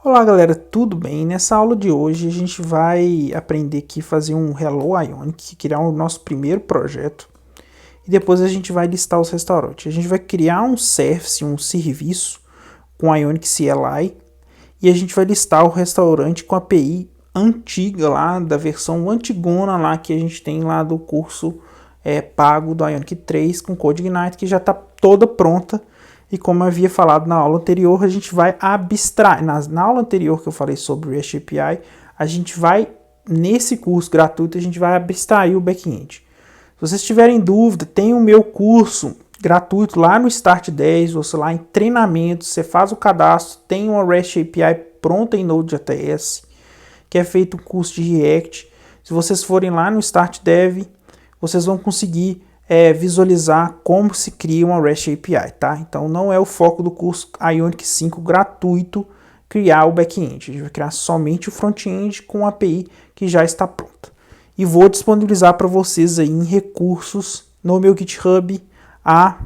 Olá galera, tudo bem? Nessa aula de hoje a gente vai aprender aqui a fazer um Hello Ionic, criar o nosso primeiro projeto e depois a gente vai listar os restaurantes. A gente vai criar um service, um serviço com Ionic CLI e a gente vai listar o restaurante com a API antiga lá, da versão antigona lá que a gente tem lá do curso pago do Ionic 3 com Code Ignite, que já está toda pronta. E como eu havia falado na aula anterior, a gente vai abstrair. Na aula anterior que eu falei sobre o REST API, a gente vai, nesse curso gratuito, a gente vai abstrair o back-end. Se vocês tiverem dúvida, tem o meu curso gratuito lá no Start 10, ou sei lá, em treinamento, você faz o cadastro, tem uma REST API pronta em Node.js, que é feito um curso de React. Se vocês forem lá no Start Dev, vocês vão conseguir visualizar como se cria uma REST API, tá? Então não é o foco do curso Ionic 5 gratuito criar o back-end. A gente vai criar somente o front-end com a API que já está pronta. E vou disponibilizar para vocês aí em recursos no meu GitHub a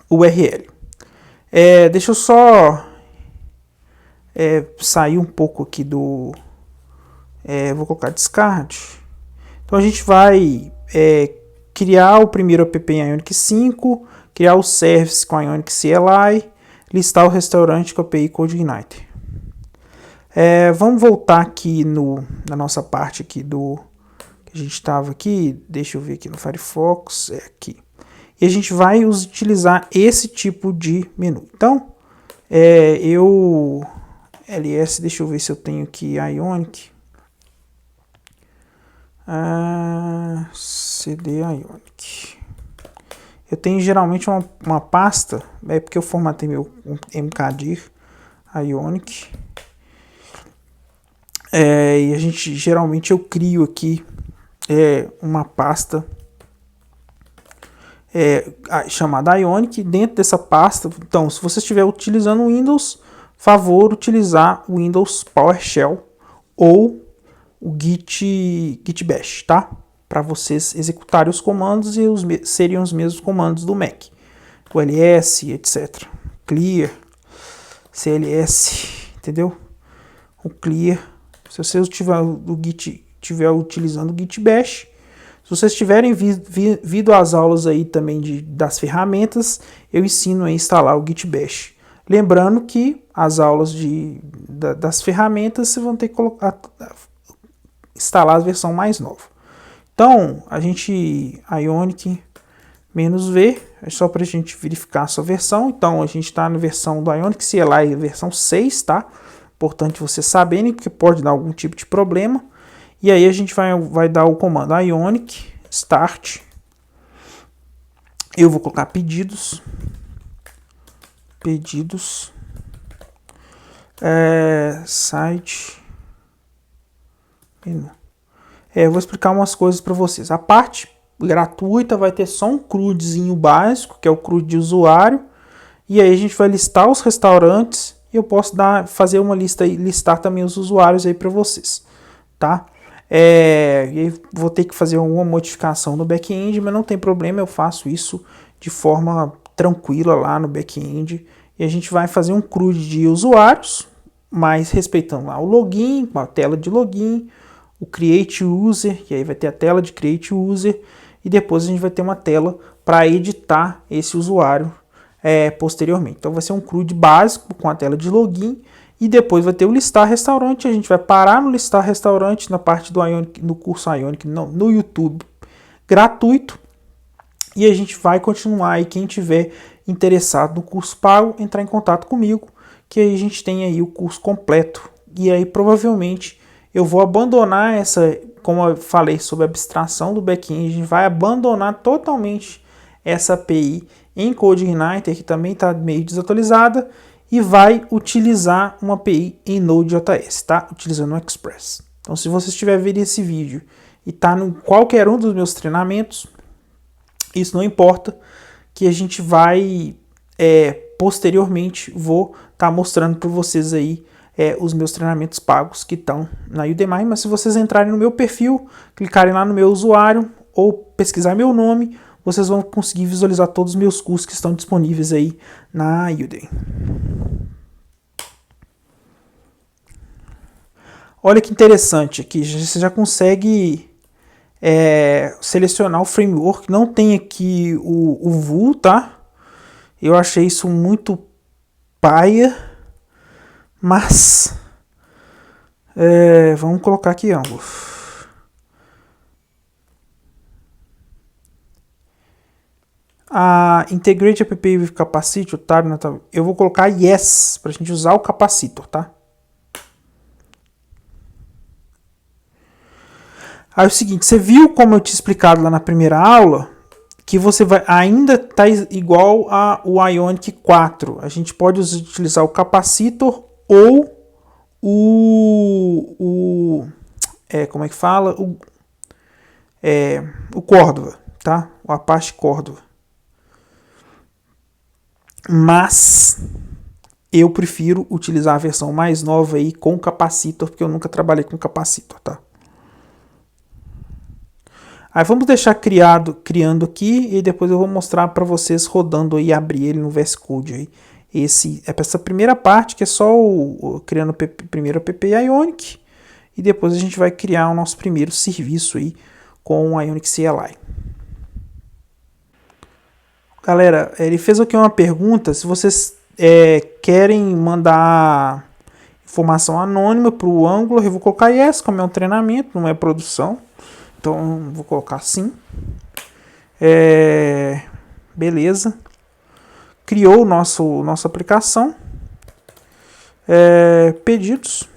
URL. Deixa eu só sair um pouco aqui do... vou colocar discard. Então a gente vai criar o primeiro app em Ionic 5, criar o service com a Ionic CLI, listar o restaurante com a API Code Ignite. Vamos voltar aqui na nossa parte aqui do que a gente estava aqui, deixa eu ver aqui no Firefox, aqui. E a gente vai utilizar esse tipo de menu. Então, ls, deixa eu ver se eu tenho aqui Ionic. CD Ionic. Eu tenho geralmente uma pasta, porque eu formatei meu mkdir Ionic. E a gente geralmente eu crio aqui uma pasta chamada Ionic. Dentro dessa pasta, então, se você estiver utilizando o Windows, favor utilizar o Windows PowerShell ou o Git Bash, tá? Para vocês executarem os comandos e seriam os mesmos comandos do Mac. O ls, etc. Clear, cls, entendeu? O clear. Se você estiver utilizando o Git Bash, se vocês tiverem vindo às aulas aí também das ferramentas, eu ensino a instalar o Git Bash. Lembrando que as aulas das ferramentas você vão ter que instalar a versão mais nova. Então, a gente, Ionic -v, é só para a gente verificar a sua versão. Então, a gente está na versão do Ionic CLI, versão 6, tá? Importante vocês saberem, porque pode dar algum tipo de problema. E aí a gente vai dar o comando Ionic start. Eu vou colocar pedidos. Site. Eu vou explicar umas coisas para vocês. A parte gratuita vai ter só um CRUDzinho básico, que é o CRUD de usuário. E aí a gente vai listar os restaurantes. E eu posso fazer uma lista e listar também os usuários aí para vocês, tá? E vou ter que fazer alguma modificação no back-end, mas não tem problema, eu faço isso de forma tranquila lá no back-end. E a gente vai fazer um CRUD de usuários, mas respeitando lá o login, com a tela de login, o create user, que aí vai ter a tela de create user, e depois a gente vai ter uma tela para editar esse usuário posteriormente. Então vai ser um CRUD básico com a tela de login, e depois vai ter o listar restaurante. A gente vai parar no listar restaurante na parte do Ionic, no curso Ionic no YouTube gratuito, e a gente vai continuar. E quem tiver interessado no curso pago, entrar em contato comigo, que aí a gente tem aí o curso completo. E aí provavelmente eu vou abandonar como eu falei sobre a abstração do back-end, a gente vai abandonar totalmente essa API em Code Igniter, que também está meio desatualizada, e vai utilizar uma API em Node.js, tá? Utilizando o Express. Então, se você estiver vendo esse vídeo e está em qualquer um dos meus treinamentos, isso não importa, que a gente vai, posteriormente, vou estar mostrando para vocês aí os meus treinamentos pagos que estão na Udemy. Mas se vocês entrarem no meu perfil, clicarem lá no meu usuário ou pesquisar meu nome, vocês vão conseguir visualizar todos os meus cursos que estão disponíveis aí na Udemy. Olha que interessante aqui, você já consegue selecionar o framework. Não tem aqui o Vue, tá? Eu achei isso muito paia, mas vamos colocar aqui Angular. A Integrate App with Capacitor, tá? Eu vou colocar Yes para a gente usar o Capacitor, tá? Aí é o seguinte, você viu como eu tinha explicado lá na primeira aula, que você vai ainda tá igual ao Ionic 4. A gente pode utilizar o Capacitor ou como é que fala? O Cordova, tá? O Apache Cordova. Mas eu prefiro utilizar a versão mais nova aí com capacitor, porque eu nunca trabalhei com capacitor, tá? Aí vamos deixar criando aqui e depois eu vou mostrar para vocês rodando aí, abrir ele no VS Code aí. Essa primeira parte que é só criando primeiro app Ionic e depois a gente vai criar o nosso primeiro serviço aí com o Ionic CLI. Galera, ele fez aqui uma pergunta, se vocês querem mandar informação anônima para o Angular, eu vou colocar yes, como é um treinamento, não é produção, então vou colocar sim. Beleza, criou nossa aplicação, pedidos,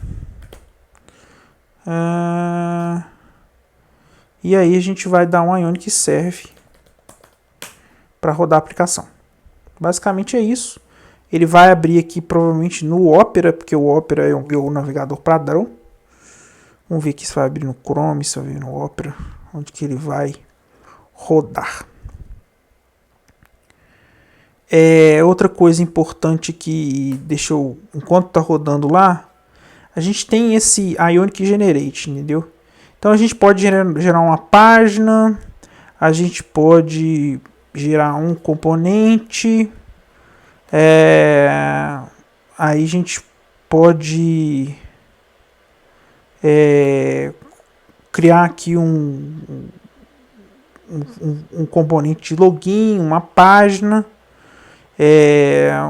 e aí a gente vai dar um Ionic Serve para rodar a aplicação. Basicamente é isso. Ele vai abrir aqui provavelmente no Opera, porque o Opera é o navegador padrão. Vamos ver aqui se vai abrir no Chrome, se vai abrir no Opera, onde que ele vai rodar. Outra coisa importante que deixou, enquanto está rodando lá, a gente tem esse Ionic Generate, entendeu? Então a gente pode gerar uma página, a gente pode gerar um componente, aí a gente pode criar aqui um componente de login, uma página,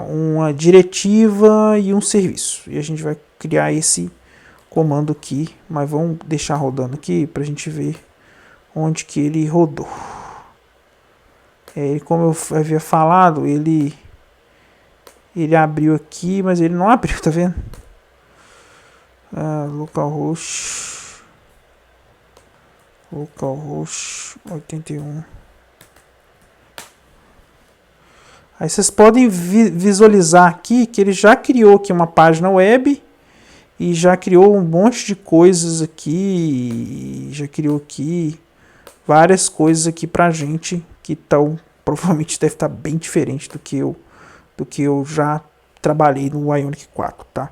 uma diretiva e um serviço. E a gente vai criar esse comando aqui, mas vamos deixar rodando aqui para a gente ver onde que ele rodou. Como eu havia falado, ele abriu aqui, mas ele não abriu, tá vendo? Localhost 81. Aí vocês podem visualizar aqui que ele já criou aqui uma página web e já criou um monte de coisas aqui, já criou aqui várias coisas aqui pra gente que provavelmente deve estar bem diferente do que eu já trabalhei no Ionic 4, tá?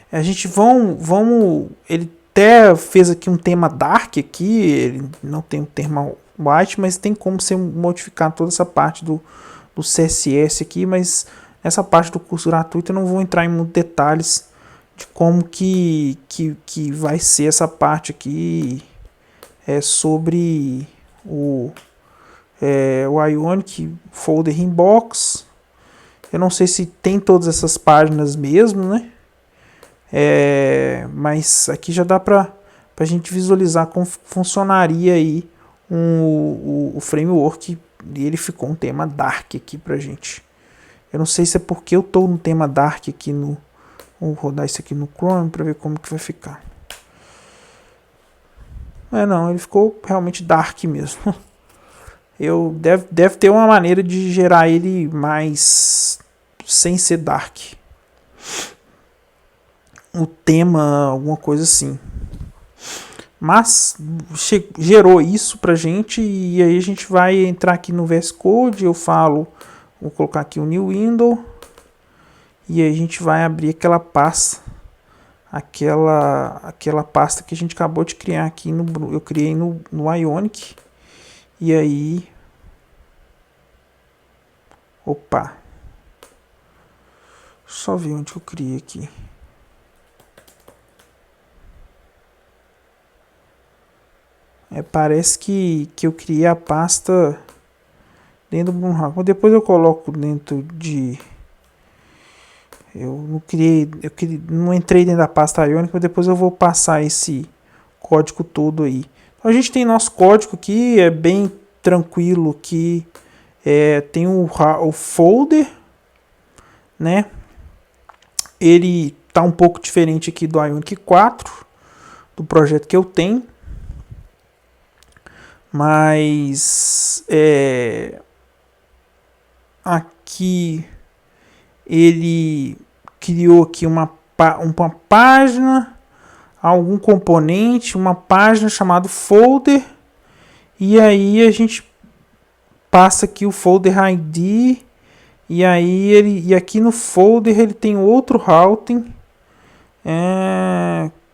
A gente ele até fez aqui um tema dark aqui, ele não tem um tema white, mas tem como você modificar toda essa parte do CSS aqui, mas essa parte do curso gratuito eu não vou entrar em muitos detalhes de como que vai ser essa parte aqui sobre o Ionic Folder Inbox. Eu não sei se tem todas essas páginas mesmo, né? Mas aqui já dá para a gente visualizar como funcionaria aí o framework, e ele ficou um tema dark aqui pra gente. Eu não sei se é porque eu estou no tema dark aqui vou rodar isso aqui no Chrome para ver como que vai ficar. Não, ele ficou realmente dark mesmo. Deve ter uma maneira de gerar ele mais sem ser dark. O tema, alguma coisa assim. Mas gerou isso pra gente e aí a gente vai entrar aqui no VS Code, vou colocar aqui o New Window e aí a gente vai abrir aquela pasta, aquela pasta que a gente acabou de criar aqui eu criei no Ionic. E aí, só ver onde eu criei aqui. Parece que eu criei a pasta dentro do Boomhawk. Depois eu coloco dentro de... Eu não entrei dentro da pasta Ionic, mas depois eu vou passar esse código todo aí. Então a gente tem nosso código aqui, é bem tranquilo aqui. Tem o folder, né? Ele tá um pouco diferente aqui do Ionic 4, do projeto que eu tenho. Mas aqui ele criou aqui uma página, algum componente, uma página chamada folder, e aí a gente passa aqui o folder ID, e aí e aqui no folder ele tem outro routing,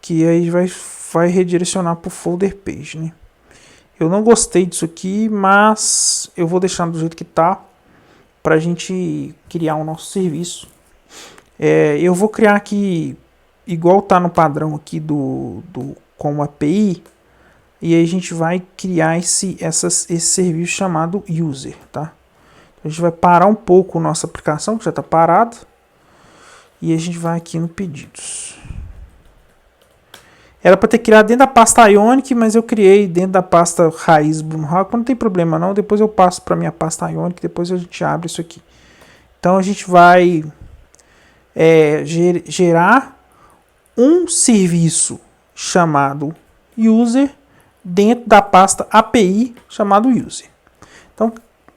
que aí vai redirecionar para o folder page, né? Eu não gostei disso aqui, mas eu vou deixar do jeito que tá para a gente criar o nosso serviço. Eu vou criar aqui, igual tá no padrão aqui do como API, e aí a gente vai criar esse serviço chamado user, tá? Então a gente vai parar um pouco a nossa aplicação, que já está parado, e a gente vai aqui no pedidos. Era para ter criado dentro da pasta Ionic, mas eu criei dentro da pasta raiz Boomhawk. Não tem problema não, depois eu passo para minha pasta Ionic, depois a gente abre isso aqui. Então a gente vai gerar um serviço chamado user dentro da pasta API chamado user. Então,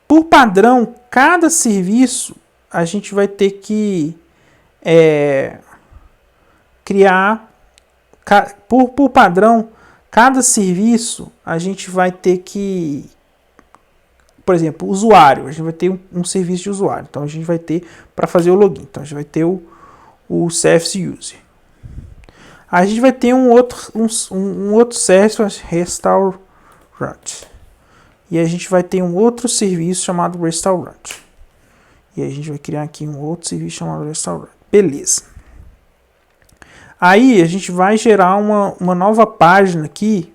por padrão, cada serviço a gente vai ter que criar. Por padrão, cada serviço a gente vai ter que, por exemplo, usuário, a gente vai ter um serviço de usuário, então a gente vai ter para fazer o login, então a gente vai ter o service user. A gente vai ter um outro service restaurant, e a gente vai ter um outro serviço chamado restaurant, e a gente vai criar aqui um outro serviço chamado restaurant, beleza. Aí a gente vai gerar uma nova página aqui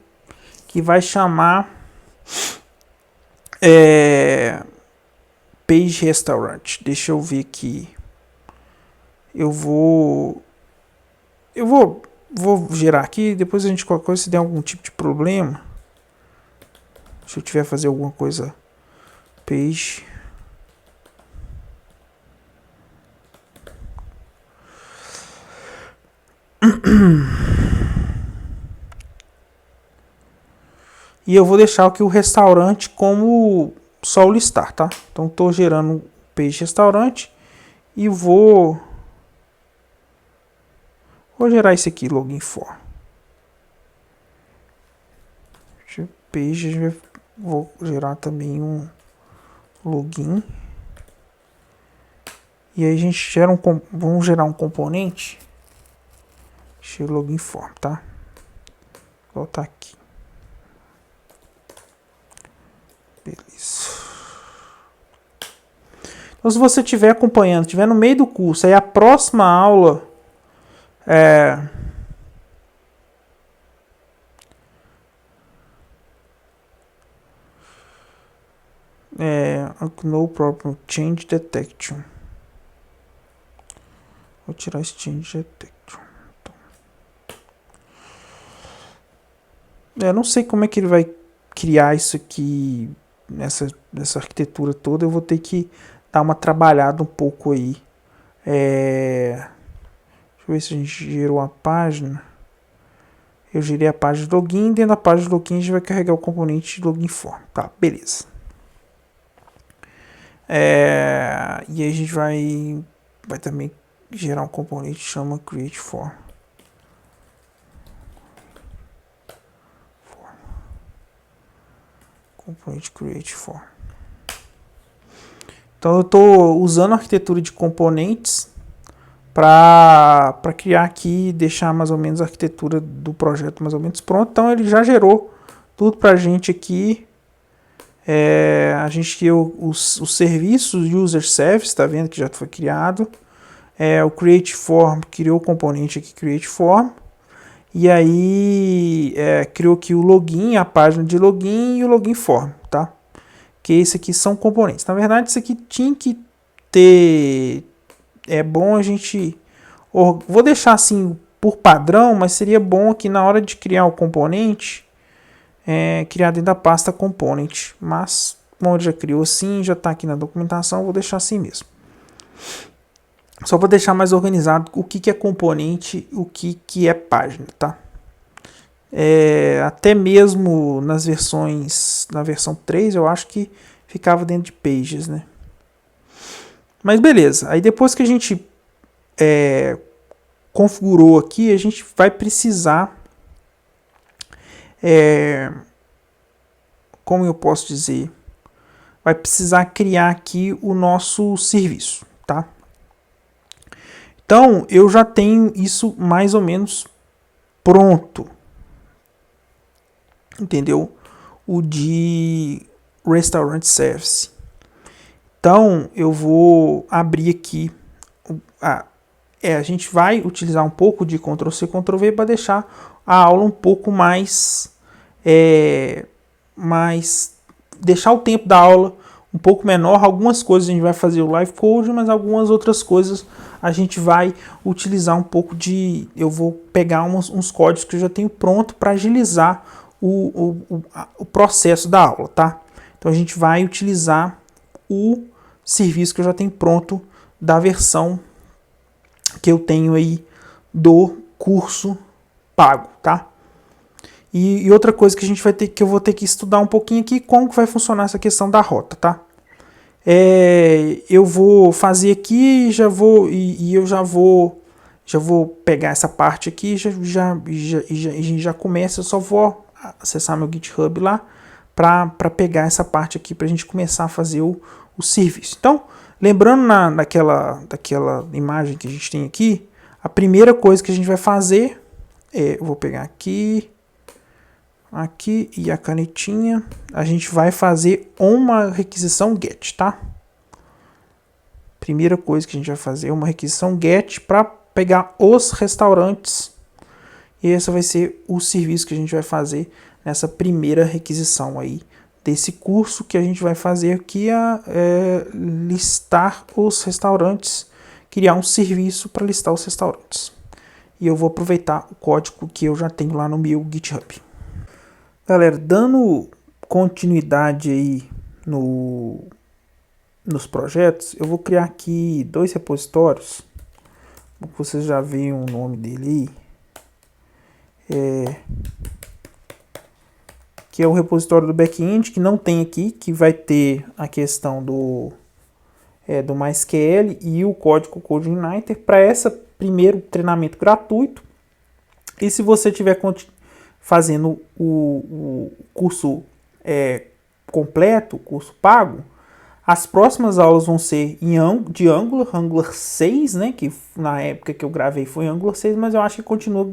que vai chamar Page Restaurant. Deixa eu ver aqui. Eu vou gerar aqui, depois a gente qualquer coisa, se der algum tipo de problema, se eu tiver fazer alguma coisa, Page e eu vou deixar aqui o restaurante como só o listar, tá? Então estou gerando um page restaurante e vou gerar esse aqui, login for. Page, vou gerar também um login. E aí a gente gera vamos gerar um componente. Deixa eu login form, tá? Vou botar aqui. Beleza. Então, se você estiver acompanhando, estiver no meio do curso, aí a próxima aula no problem change detection. Vou tirar esse change detection. Então, não sei como é que ele vai criar isso aqui nessa arquitetura toda. Eu vou ter que dar uma trabalhada um pouco aí. Deixa eu ver se a gente gerou a página. Eu gerei a página de login. Dentro da página de login a gente vai carregar o componente de login form. Tá, beleza. E aí a gente vai também gerar um componente que chama create form. Componente create form. Então eu estou usando a arquitetura de componentes para criar aqui e deixar mais ou menos a arquitetura do projeto mais ou menos pronto. Então ele já gerou tudo para a gente aqui. A gente criou os serviços user service, está vendo que já foi criado. o create form criou o componente aqui create form, e aí criou aqui o login, a página de login e o login form, tá? Que esse aqui são componentes. Na verdade, isso aqui tinha que ter, é bom a gente, vou deixar assim por padrão, mas seria bom aqui na hora de criar o componente, criar dentro da pasta component, mas como ele já criou assim, já está aqui na documentação, vou deixar assim mesmo. Só para deixar mais organizado o que é componente, o que é página, tá? Até mesmo nas versões, na versão 3, eu acho que ficava dentro de pages, né? Mas beleza, aí depois que a gente configurou aqui, a gente vai precisar, como eu posso dizer, vai precisar criar aqui o nosso serviço, tá? Então, eu já tenho isso mais ou menos pronto, entendeu? O de Restaurant Service. Então, eu vou abrir aqui. A gente vai utilizar um pouco de Ctrl+C, Ctrl+V para deixar a aula um pouco mais deixar o tempo da aula um pouco menor. Algumas coisas a gente vai fazer o live code, mas algumas outras coisas a gente vai utilizar um pouco de... Eu vou pegar uns códigos que eu já tenho pronto para agilizar o processo da aula, tá? Então a gente vai utilizar o serviço que eu já tenho pronto da versão que eu tenho aí do curso pago, tá? E outra coisa que a gente vai ter, que eu vou ter que estudar um pouquinho aqui, como que vai funcionar essa questão da rota, tá? Eu vou fazer aqui, eu já vou pegar essa parte aqui, já começa. Eu só vou acessar meu GitHub lá para pegar essa parte aqui para a gente começar a fazer o serviço. Então, lembrando daquela imagem que a gente tem aqui, a primeira coisa que a gente vai fazer eu vou pegar aqui e a canetinha, a gente vai fazer uma requisição GET, tá? Primeira coisa que a gente vai fazer é uma requisição GET para pegar os restaurantes, e esse vai ser o serviço que a gente vai fazer nessa primeira requisição aí desse curso, que a gente vai fazer aqui listar os restaurantes, criar um serviço para listar os restaurantes. E eu vou aproveitar o código que eu já tenho lá no meu GitHub. Galera, dando continuidade aí nos projetos, eu vou criar aqui 2 repositórios. Vocês já viram o nome dele aí. Que é o repositório do back-end, que não tem aqui, que vai ter a questão do MySQL e o código CodeIgniter para esse primeiro treinamento gratuito. E se você estiver fazendo o curso completo, o curso pago, as próximas aulas vão ser de Angular 6, né? Que na época que eu gravei foi Angular 6, mas eu acho que continua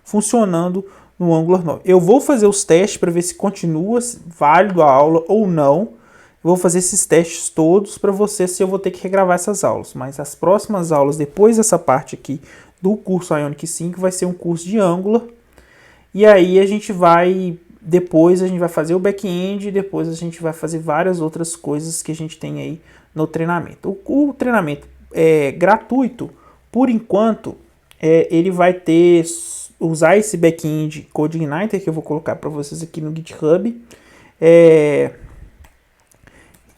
funcionando no Angular 9. Eu vou fazer os testes para ver se continua válido a aula ou não. Vou fazer esses testes todos para você, se eu vou ter que regravar essas aulas. Mas as próximas aulas, depois dessa parte aqui do curso Ionic 5, vai ser um curso de Angular. E aí depois a gente vai fazer o back-end, e depois a gente vai fazer várias outras coisas que a gente tem aí no treinamento. O treinamento gratuito, por enquanto, ele vai usar esse back-end CodeIgniter, que eu vou colocar para vocês aqui no GitHub.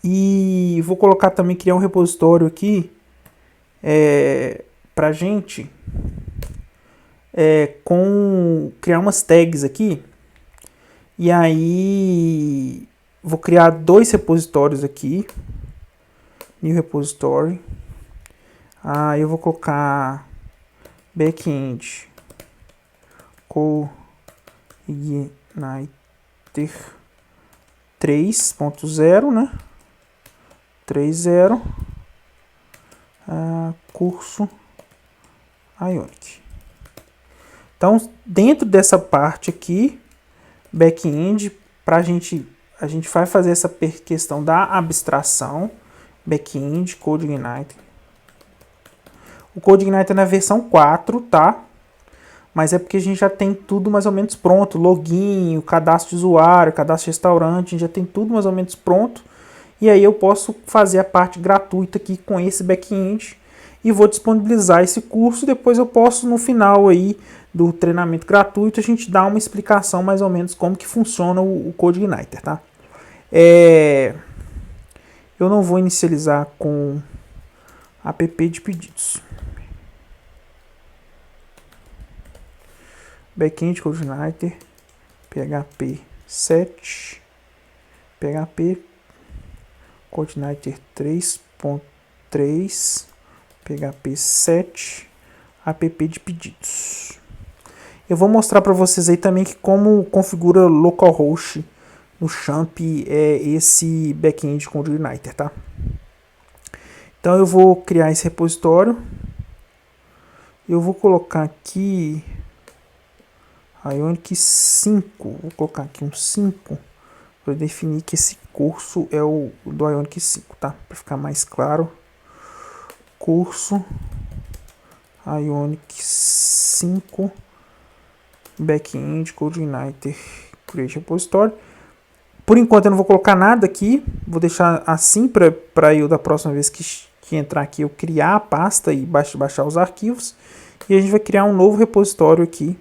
E vou colocar também, criar um repositório aqui para gente criar umas tags aqui. E aí vou criar 2 repositórios aqui. New repository. Eu vou colocar backend CodeIgniter 3.0, né? 3.0 curso Ionic. Então, dentro dessa parte aqui, back-end, a gente vai fazer essa questão da abstração, back-end, CodeIgniter. o CodeIgniter na versão 4, tá? Mas é porque a gente já tem tudo mais ou menos pronto, login, o cadastro de usuário, cadastro de restaurante, a gente já tem tudo mais ou menos pronto. E aí eu posso fazer a parte gratuita aqui com esse back-end e vou disponibilizar esse curso. Depois eu posso, no final aí do treinamento gratuito, a gente dar uma explicação mais ou menos como que funciona o CodeIgniter, tá? Eu não vou inicializar com app de pedidos. Backend CodeIgniter, PHP 7, PHP CodeIgniter 3.3, PHP 7, app de pedidos. Eu vou mostrar para vocês aí também que como configura localhost no Champ esse backend CodeIgniter, tá? Então eu vou criar esse repositório. Eu vou colocar aqui Ionic 5. Vou colocar aqui um 5 para definir que esse curso é o do Ionic 5, tá? Para ficar mais claro. Curso Ionic 5 Backend CodeIgniter Create Repository. Por enquanto eu não vou colocar nada aqui. Vou deixar assim para eu da próxima vez que entrar aqui eu criar a pasta e baixar os arquivos. E a gente vai criar um novo repositório aqui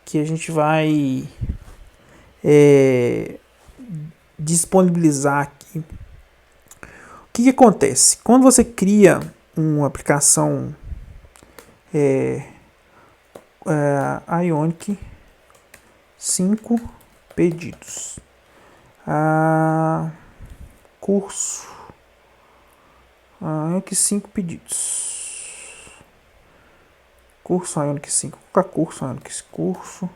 que a gente vai disponibilizar aqui. O que acontece? Quando você cria uma aplicação Ionic 5 pedidos, curso Ionic 5 pedidos, curso Ionic 5, vou colocar curso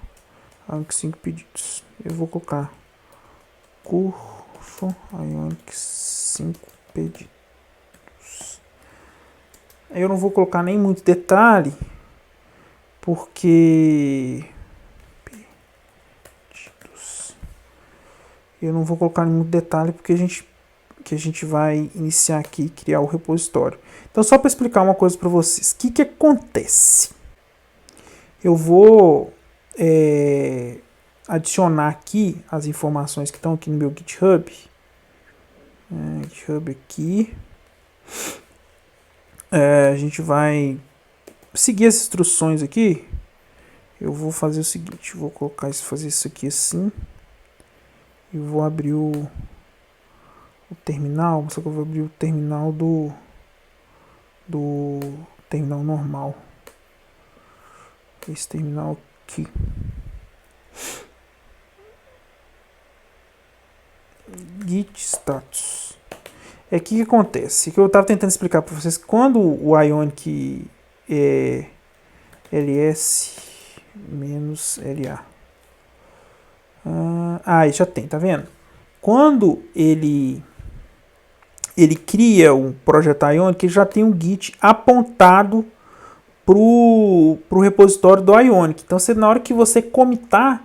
Ionic 5 pedidos. Eu vou colocar curso Ionic 5 pedidos. Eu não vou colocar nem muito detalhe, porque eu não vou colocar muito detalhe porque a gente vai iniciar aqui e criar o repositório. Então só para explicar uma coisa para vocês, o que acontece? Eu vou adicionar aqui as informações que estão aqui no meu GitHub. GitHub aqui. A gente vai seguir as instruções aqui. Eu vou fazer o seguinte, vou colocar isso, fazer isso aqui assim. E vou abrir o terminal, só que eu vou abrir o terminal do terminal normal. Esse terminal aqui. Git status. O que acontece? Que eu estava tentando explicar para vocês. Quando o Ionic ls-la. Já tem, tá vendo? Quando ele cria um projeto Ionic, ele já tem um Git apontado pro repositório do Ionic. Então, na hora que você commitar,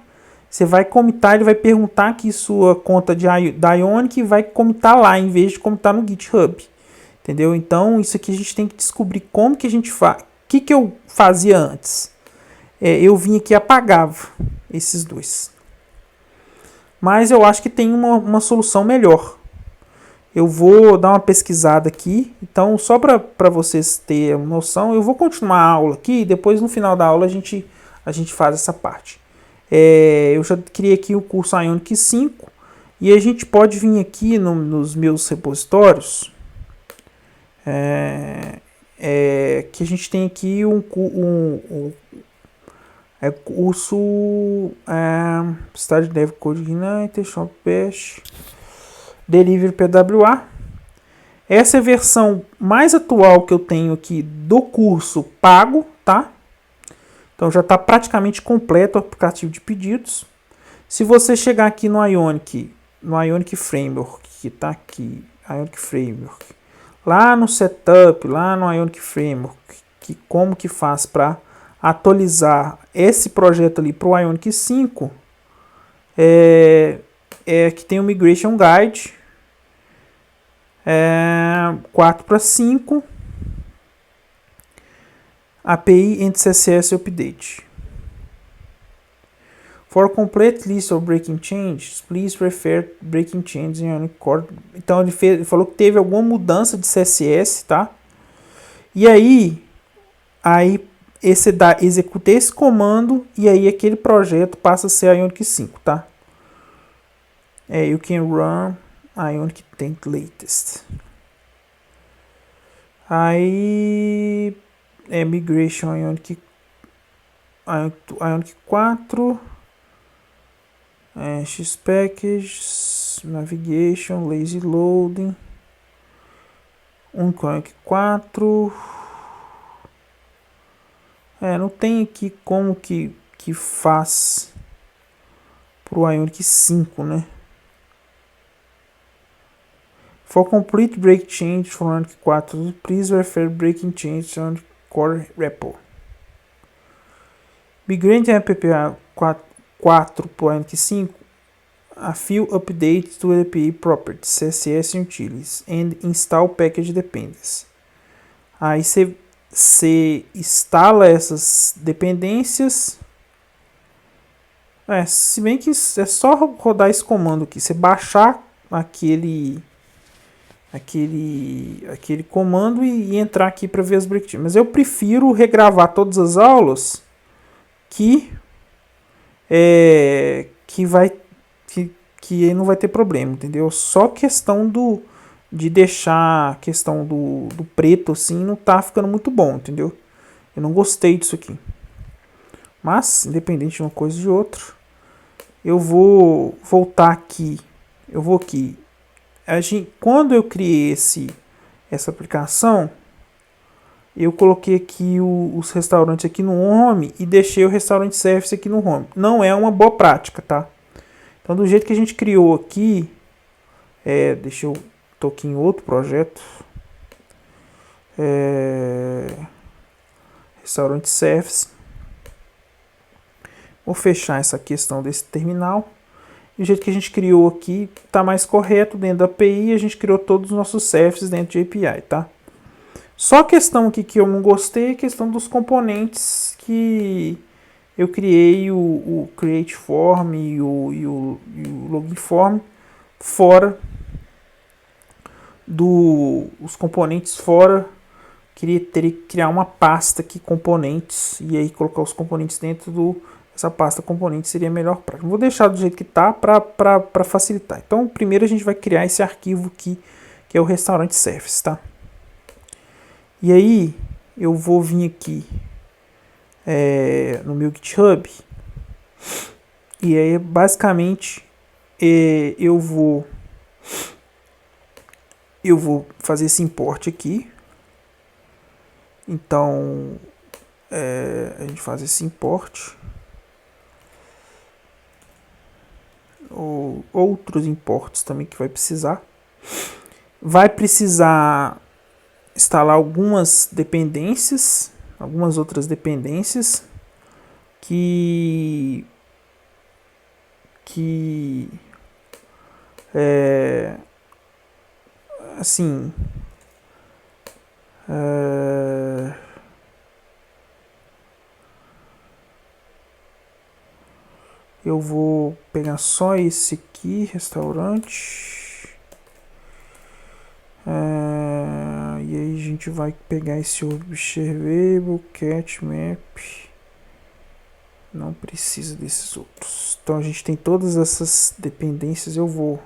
você vai commitar, ele vai perguntar aqui sua conta da Ionic e vai commitar lá, em vez de commitar no GitHub. Entendeu? Então, isso aqui a gente tem que descobrir como que a gente faz. O que eu fazia antes? Eu vinha aqui e apagava esses dois. Mas eu acho que tem uma solução melhor. Eu vou dar uma pesquisada aqui. Então, só para vocês terem uma noção, eu vou continuar a aula aqui. E depois, no final da aula, a gente faz essa parte. Eu já criei aqui o curso Ionic 5. E a gente pode vir aqui nos meus repositórios. Que a gente tem aqui um curso Start Dev CodeIgniter, Shop Bash, Delivery PWA. Essa é a versão mais atual que eu tenho aqui do curso pago, tá? Então já está praticamente completo o aplicativo de pedidos. Se você chegar aqui no Ionic Framework, que está aqui, Ionic Framework, lá no Setup, lá no Ionic Framework, como que faz para atualizar esse projeto ali para o Ionic 5, que tem o Migration Guide 4 para 5. API and CSS update. For complete list of breaking changes, please refer breaking changes in Ionic Core. Então ele falou que teve alguma mudança de CSS, tá? E aí executei esse comando e aí aquele projeto passa a ser a Ionic 5, tá? You can run Ionic 10 latest. Aí migration Ionic 4, X-Package, Navigation, Lazy Loading, Ionic 4. Não tem aqui como que faz pro Ionic 5, né? For complete break change for Ionic 4, please refer breaking change to Ionic Core repo. Migrante API 4 para Ionic 5, a few updates to API properties, CSS utilities, and install package dependencies. Aí você instala essas dependências. Se bem que é só rodar esse comando aqui, você baixar aquele comando e entrar aqui para ver as breaktimes. Mas eu prefiro regravar todas as aulas que não vai ter problema, entendeu? Só questão de deixar a questão do preto assim não tá ficando muito bom, entendeu? Eu não gostei disso aqui. Mas, independente de uma coisa e de outra, eu vou voltar aqui. Eu vou aqui. Quando eu criei essa aplicação, eu coloquei aqui os restaurantes aqui no home e deixei o restaurante service aqui no home. Não é uma boa prática, tá? Então, do jeito que a gente criou aqui, deixa eu tô aqui em outro projeto, restaurante service. Vou fechar essa questão desse terminal. E o jeito que a gente criou aqui está mais correto dentro da API. A gente criou todos os nossos services dentro de API, tá? Só a questão aqui que eu não gostei é a questão dos componentes que eu criei o create form e o login form fora os componentes fora. Teria que criar uma pasta aqui, componentes, e aí colocar os componentes dentro essa pasta componentes seria melhor prática. Vou deixar do jeito que tá para facilitar. Então, primeiro a gente vai criar esse arquivo aqui, que é o restaurante service, tá? E aí, eu vou vir aqui no meu GitHub, e aí, basicamente, eu vou fazer esse import aqui. Então, a gente faz esse import. Ou outros imports também que vai precisar. Vai precisar instalar algumas dependências, algumas outras dependências que assim, eu vou pegar só esse aqui, restaurante. E aí a gente vai pegar esse observable, cat map. Não precisa desses outros. Então a gente tem todas essas dependências. Eu vou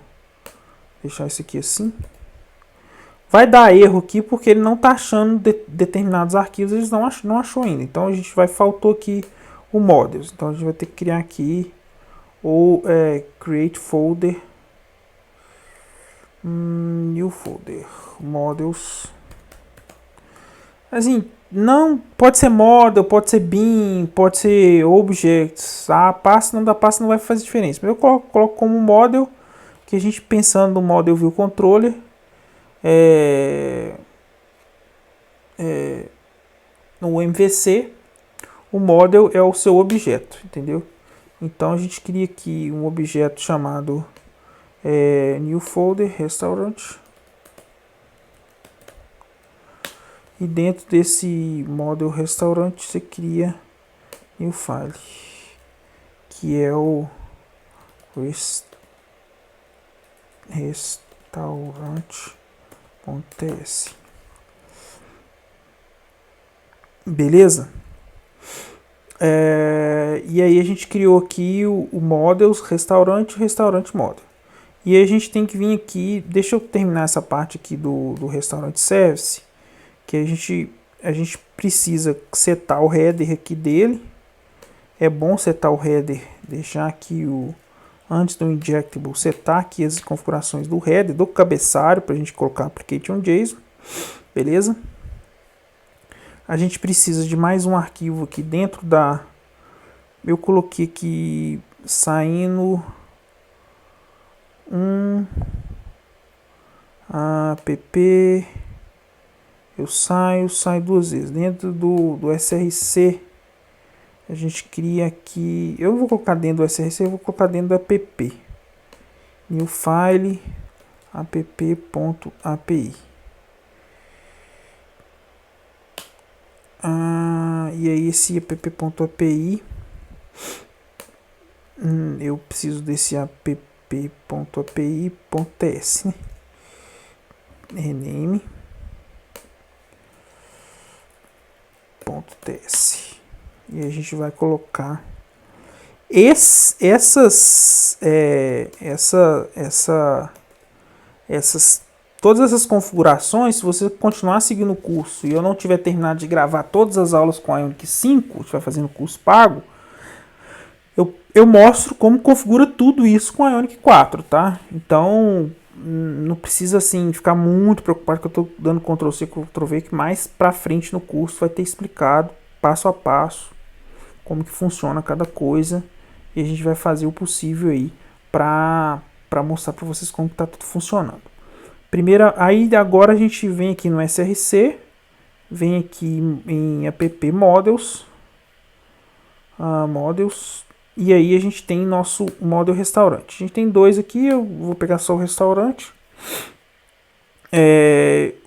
deixar isso aqui assim. Vai dar erro aqui porque ele não está achando determinados arquivos. Eles não achou ainda. Então a gente faltou aqui o models. Então a gente vai ter que criar aqui ou create folder, new folder, models. Assim, não pode ser model, pode ser bin, pode ser objects. A pasta não vai fazer diferença. Mas eu coloco como model, que a gente pensando no model view controller, no MVC, o model é o seu objeto, entendeu? Então a gente cria aqui um objeto chamado new folder restaurant. E dentro desse model restaurante você cria new file, que é o restaurante.ts. Beleza? E aí a gente criou aqui o models restaurante model. E aí a gente tem que vir aqui, deixa eu terminar essa parte aqui do restaurante service, que a gente precisa setar o header aqui dele. É bom setar o header, deixar aqui antes do injectable, setar aqui as configurações do header, do cabeçalho, para a gente colocar application.json, beleza? A gente precisa de mais um arquivo aqui dentro da... Eu coloquei aqui saindo app, eu saio duas vezes. Dentro do src, a gente cria aqui, eu não vou colocar dentro do src, eu vou colocar dentro do app. New file app.api. E aí esse app.api, eu preciso desse app.api.ts, né? rename.ts. E a gente vai colocar todas essas configurações. Se você continuar seguindo o curso e eu não tiver terminado de gravar todas as aulas com a Ionic 5, estiver fazendo curso pago, eu mostro como configura tudo isso com a Ionic 4, tá? Então não precisa assim ficar muito preocupado que eu estou dando Ctrl+C, Ctrl+V, que mais para frente no curso vai ter explicado passo a passo como que funciona cada coisa, e a gente vai fazer o possível aí para mostrar para vocês como está tudo funcionando. Primeiro, aí agora a gente vem aqui no src, vem aqui em app models, e aí a gente tem nosso model restaurante. A gente tem dois aqui, eu vou pegar só o restaurante,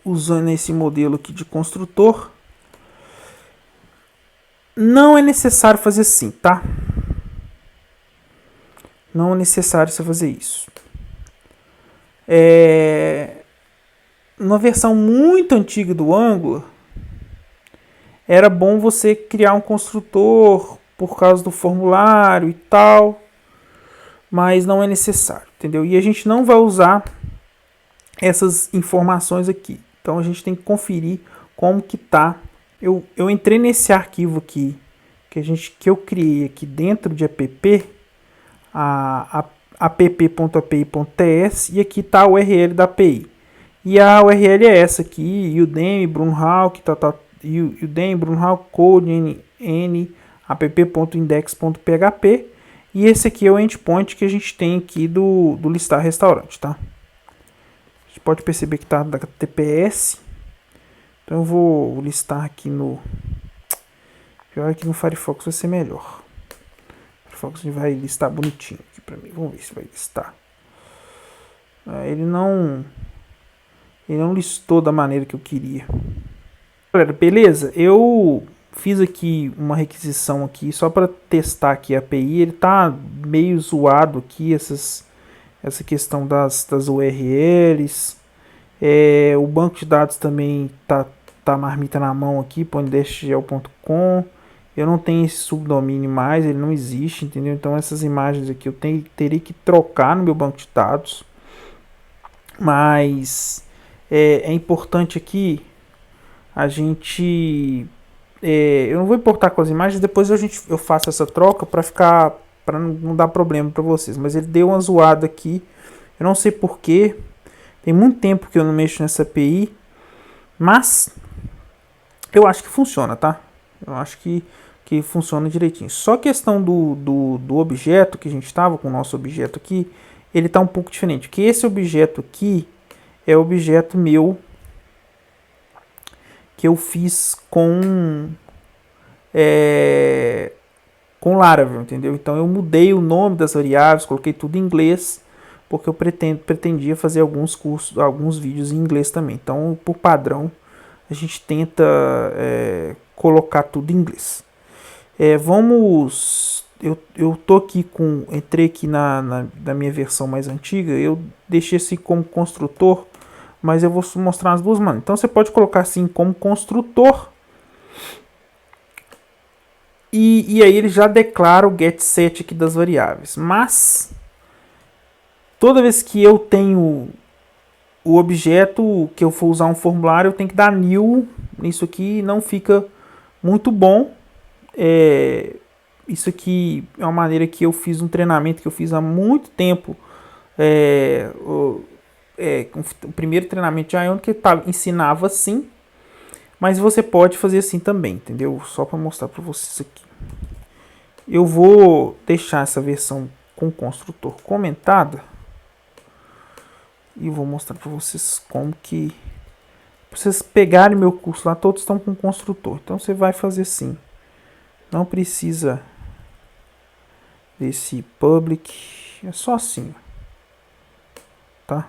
usando esse modelo aqui de construtor. Não é necessário fazer assim, tá? Não é necessário você fazer isso. Numa versão muito antiga do Angular, era bom você criar um construtor por causa do formulário e tal, mas não é necessário, entendeu? E a gente não vai usar essas informações aqui. Então a gente tem que conferir como que tá. Eu entrei nesse arquivo aqui que eu criei aqui dentro de app, app.api.ts, e aqui está a URL da API. E a URL é essa aqui, Udemy, Brunhawk, Udemy, Brunhawk, Code, n app.index.php, e esse aqui é o endpoint que a gente tem aqui do listar restaurante, tá? A gente pode perceber que está da TPS, então eu vou listar aqui no... Pior que no Firefox vai ser melhor. O Firefox vai listar bonitinho aqui para mim. Vamos ver se vai listar. Ele não listou da maneira que eu queria. Galera, beleza? Eu fiz aqui uma requisição aqui só para testar aqui a API. Ele tá meio zoado aqui, essa questão das URLs. O banco de dados também tá marmita na mão aqui, pondashgel.com. Eu não tenho esse subdomínio mais, ele não existe, entendeu? Então essas imagens aqui eu teria que trocar no meu banco de dados. Mas é importante aqui a gente... eu não vou importar com as imagens, depois eu faço essa troca para não dar problema para vocês. Mas ele deu uma zoada aqui, eu não sei porquê. Tem muito tempo que eu não mexo nessa API, mas eu acho que funciona, tá? Eu acho que funciona direitinho. Só a questão do objeto que a gente estava com o nosso objeto aqui, ele está um pouco diferente. Porque esse objeto aqui é o objeto meu que eu fiz com Laravel, entendeu? Então eu mudei o nome das variáveis, coloquei tudo em inglês, porque eu pretendia fazer alguns vídeos em inglês também. Então, por padrão, a gente tenta colocar tudo em inglês. Eu tô aqui entrei aqui na minha versão mais antiga, eu deixei assim como construtor, mas eu vou mostrar as duas maneiras. Então você pode colocar assim como construtor, e aí ele já declara o getSet aqui das variáveis. Mas toda vez que eu tenho o objeto que eu for usar um formulário, eu tenho que dar new nisso aqui, não fica muito bom. Isso aqui é uma maneira que eu fiz um treinamento que eu fiz há muito tempo. O primeiro treinamento de Ionic que ensinava assim, mas você pode fazer assim também, entendeu? Só para mostrar para vocês aqui. Eu vou deixar essa versão com o construtor comentada e vou mostrar para vocês como que, pra vocês pegarem meu curso lá, todos estão com construtor. Então você vai fazer assim, não precisa desse public, é só assim, tá?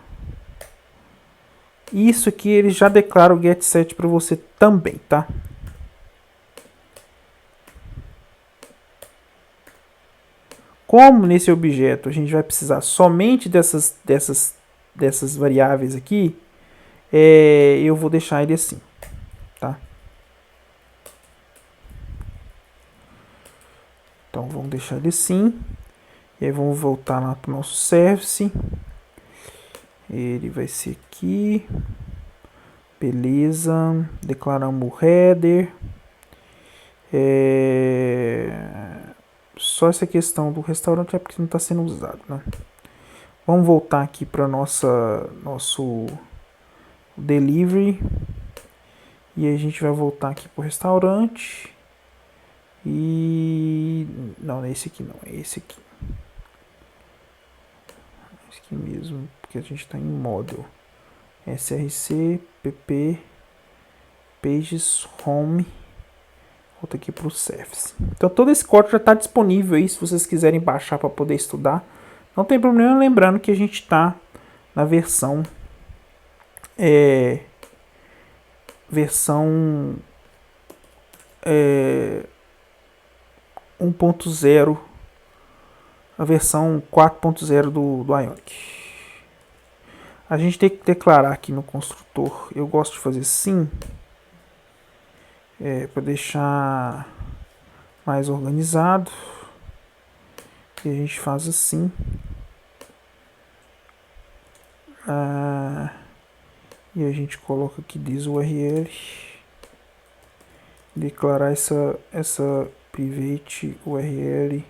Isso aqui ele já declara o getSet para você também, tá? Como nesse objeto a gente vai precisar somente dessas variáveis aqui, eu vou deixar ele assim, tá? Então vamos deixar ele assim. E aí vamos voltar lá para o nosso service. Ele vai ser aqui. Beleza. Declaramos o header. Só essa questão do restaurante é porque não está sendo usado, né? Vamos voltar aqui para nosso delivery. E aí a gente vai voltar aqui para o restaurante. E... não, é esse aqui não, é esse aqui. Esse aqui mesmo, porque a gente está em model. src, pp, pages, home. Volta aqui para o service. Então todo esse código já está disponível aí, se vocês quiserem baixar para poder estudar. Não tem problema, lembrando que a gente está na versão 1.0, a versão 4.0 do Ionic. A gente tem que declarar aqui no construtor, eu gosto de fazer sim, para deixar mais organizado. E a gente faz assim. E a gente coloca aqui this URL. Declarar essa private URL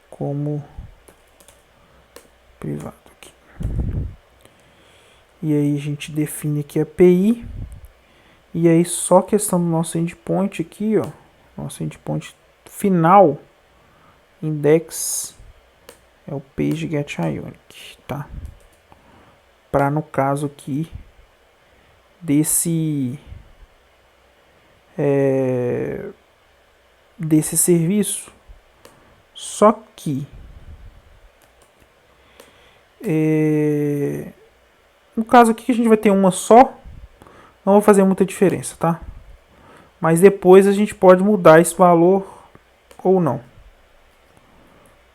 como privado aqui. E aí a gente define aqui a API. E aí só questão do nosso endpoint aqui, ó. Nosso endpoint final, index, é o page get Ionic, tá? Para no caso aqui desse serviço. Só que no caso aqui que a gente vai ter uma só, não vai fazer muita diferença, tá? Mas depois a gente pode mudar esse valor ou não.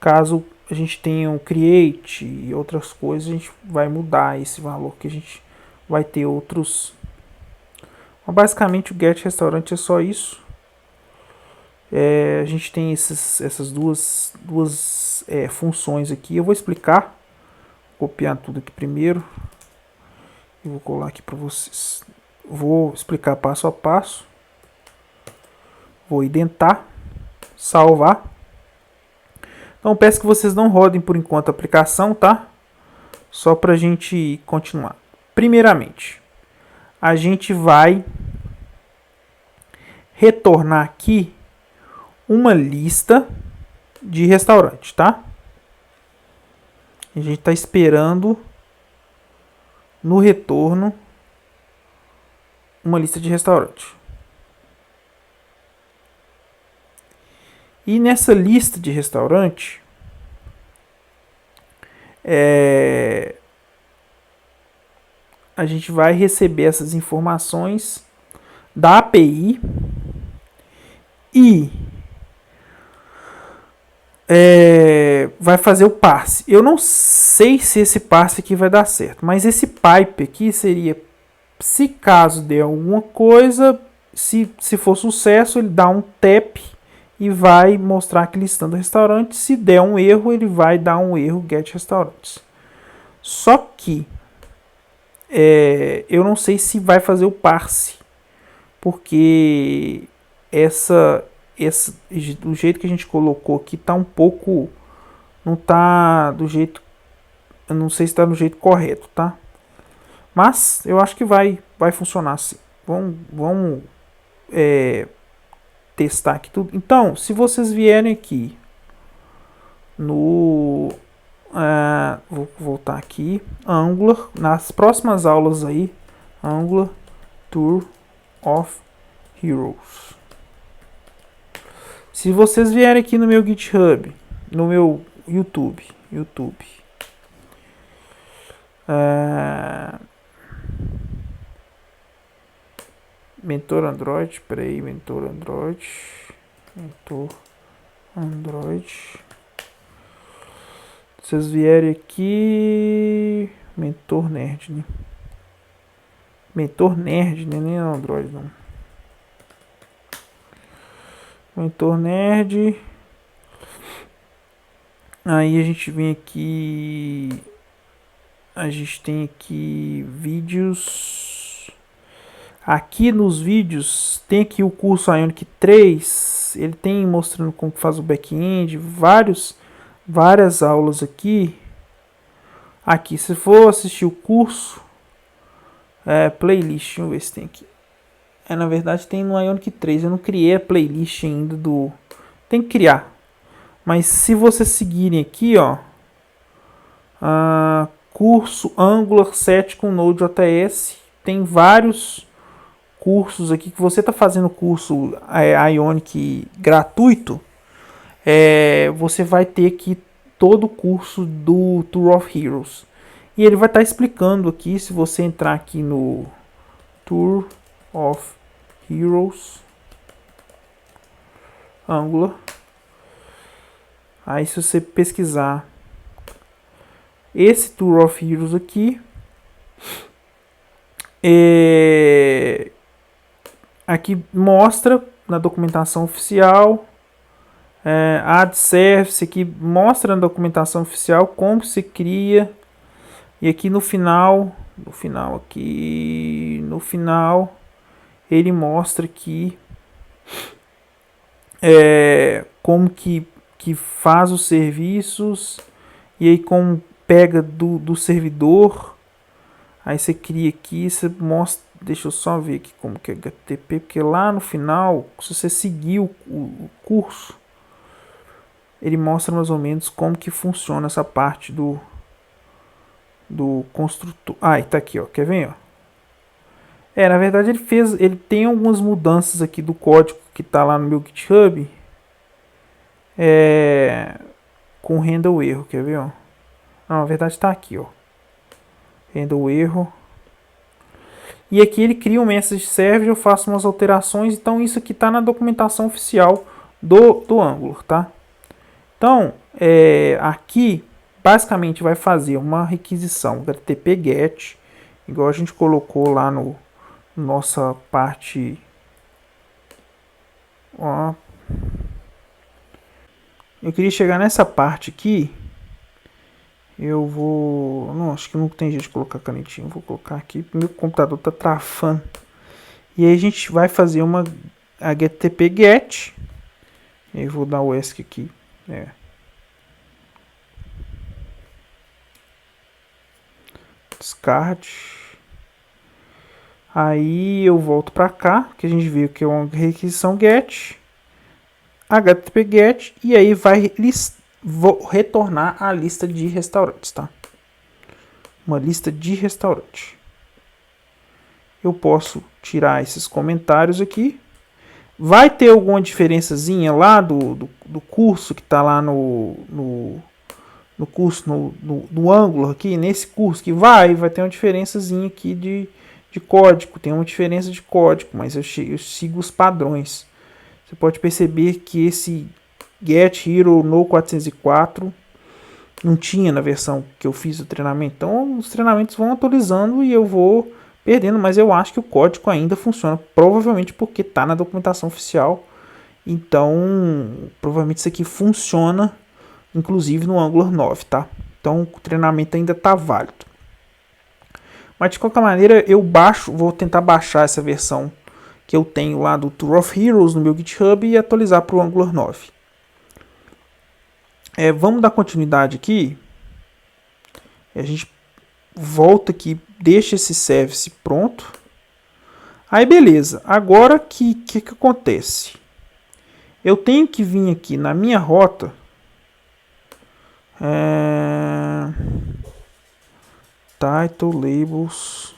Caso a gente tenha um create e outras coisas, a gente vai mudar esse valor, que a gente vai ter outros. Mas basicamente o get restaurante é só isso. A gente tem essas duas funções aqui. Eu vou explicar. Vou copiar tudo aqui primeiro. E vou colar aqui para vocês. Vou explicar passo a passo. Vou identar. Salvar. Então peço que vocês não rodem por enquanto a aplicação, tá? Só para a gente continuar. Primeiramente, a gente vai retornar aqui uma lista de restaurante, tá? A gente está esperando no retorno uma lista de restaurante. E nessa lista de restaurante, a gente vai receber essas informações da API e vai fazer o parse. Eu não sei se esse parse aqui vai dar certo, mas esse pipe aqui seria, se caso der alguma coisa, se for sucesso, ele dá um tap e vai mostrar aqui listando restaurantes. Se der um erro, ele vai dar um erro get restaurantes. Só que eu não sei se vai fazer o parse, porque do jeito que a gente colocou aqui tá um pouco, não tá do jeito, eu não sei se está do jeito correto, tá? Mas eu acho que vai funcionar assim. Vamos testar aqui tudo. Então, se vocês vierem aqui no vou voltar aqui, Angular, nas próximas aulas aí, Angular Tour of Heroes. Se vocês vierem aqui no meu GitHub, no meu YouTube, Mentor Android, Mentor Android. Vocês vierem aqui, Mentor Nerd, né? Mentor Nerd, né? Nem Android não. Mentor Nerd. Aí a gente vem aqui. A gente tem aqui vídeos. Aqui nos vídeos tem aqui o curso Ionic 3. Ele tem mostrando como faz o back-end. Várias aulas aqui. Aqui, se for assistir o curso, playlist, deixa eu ver se tem aqui. Na verdade tem no Ionic 3, eu não criei a playlist ainda do... Tem que criar. Mas se vocês seguirem aqui, ó, curso Angular 7 com Node.js, tem vários cursos aqui que você está fazendo curso Ionic gratuito, você vai ter aqui todo o curso do Tour of Heroes. E ele vai estar explicando aqui, se você entrar aqui no Tour of Heroes Angular, aí se você pesquisar esse Tour of Heroes aqui, aqui mostra na documentação oficial, add service, aqui mostra na documentação oficial como se cria, e aqui no final ele mostra aqui como que faz os serviços, e aí como pega do servidor, aí você cria aqui, você mostra, deixa eu só ver aqui como que é HTTP, porque lá no final, se você seguir o curso, ele mostra mais ou menos como que funciona essa parte do construtor. E tá aqui, ó, quer ver, ó? Na verdade ele tem algumas mudanças aqui do código que tá lá no meu GitHub, com handle erro, quer ver, ó? Não, na verdade tá aqui, ó, handle erro. E aqui ele cria um message server, eu faço umas alterações, então isso aqui tá na documentação oficial do Angular, tá? Então, aqui basicamente vai fazer uma requisição HTTP GET, igual a gente colocou lá no nossa parte, ó. Eu queria chegar nessa parte aqui. Eu vou... Não, acho que não tem jeito de colocar canetinha. Vou colocar aqui. Meu computador tá travando. E aí a gente vai fazer uma HTTP GET. E eu vou dar o ESC aqui. Descarte. Aí eu volto para cá, que a gente viu que é uma requisição GET, HTTP GET, e aí vou retornar a lista de restaurantes, tá? Uma lista de restaurantes. Eu posso tirar esses comentários aqui. Vai ter alguma diferençazinha lá do curso que está lá no curso no Angular aqui, nesse curso que vai ter uma diferençazinha aqui de código, tem uma diferença de código, mas eu sigo os padrões. Você pode perceber que esse Get Hero no 404 não tinha na versão que eu fiz o treinamento. Então os treinamentos vão atualizando e eu vou perdendo, mas eu acho que o código ainda funciona, provavelmente porque está na documentação oficial. Então, provavelmente isso aqui funciona, inclusive no Angular 9, tá? Então o treinamento ainda está válido. Mas de qualquer maneira, vou tentar baixar essa versão que eu tenho lá do Tour of Heroes no meu GitHub e atualizar para o Angular 9. Vamos dar continuidade aqui. A gente volta aqui, deixa esse service pronto. Aí beleza, agora que acontece? Eu tenho que vir aqui na minha rota. Title Labels.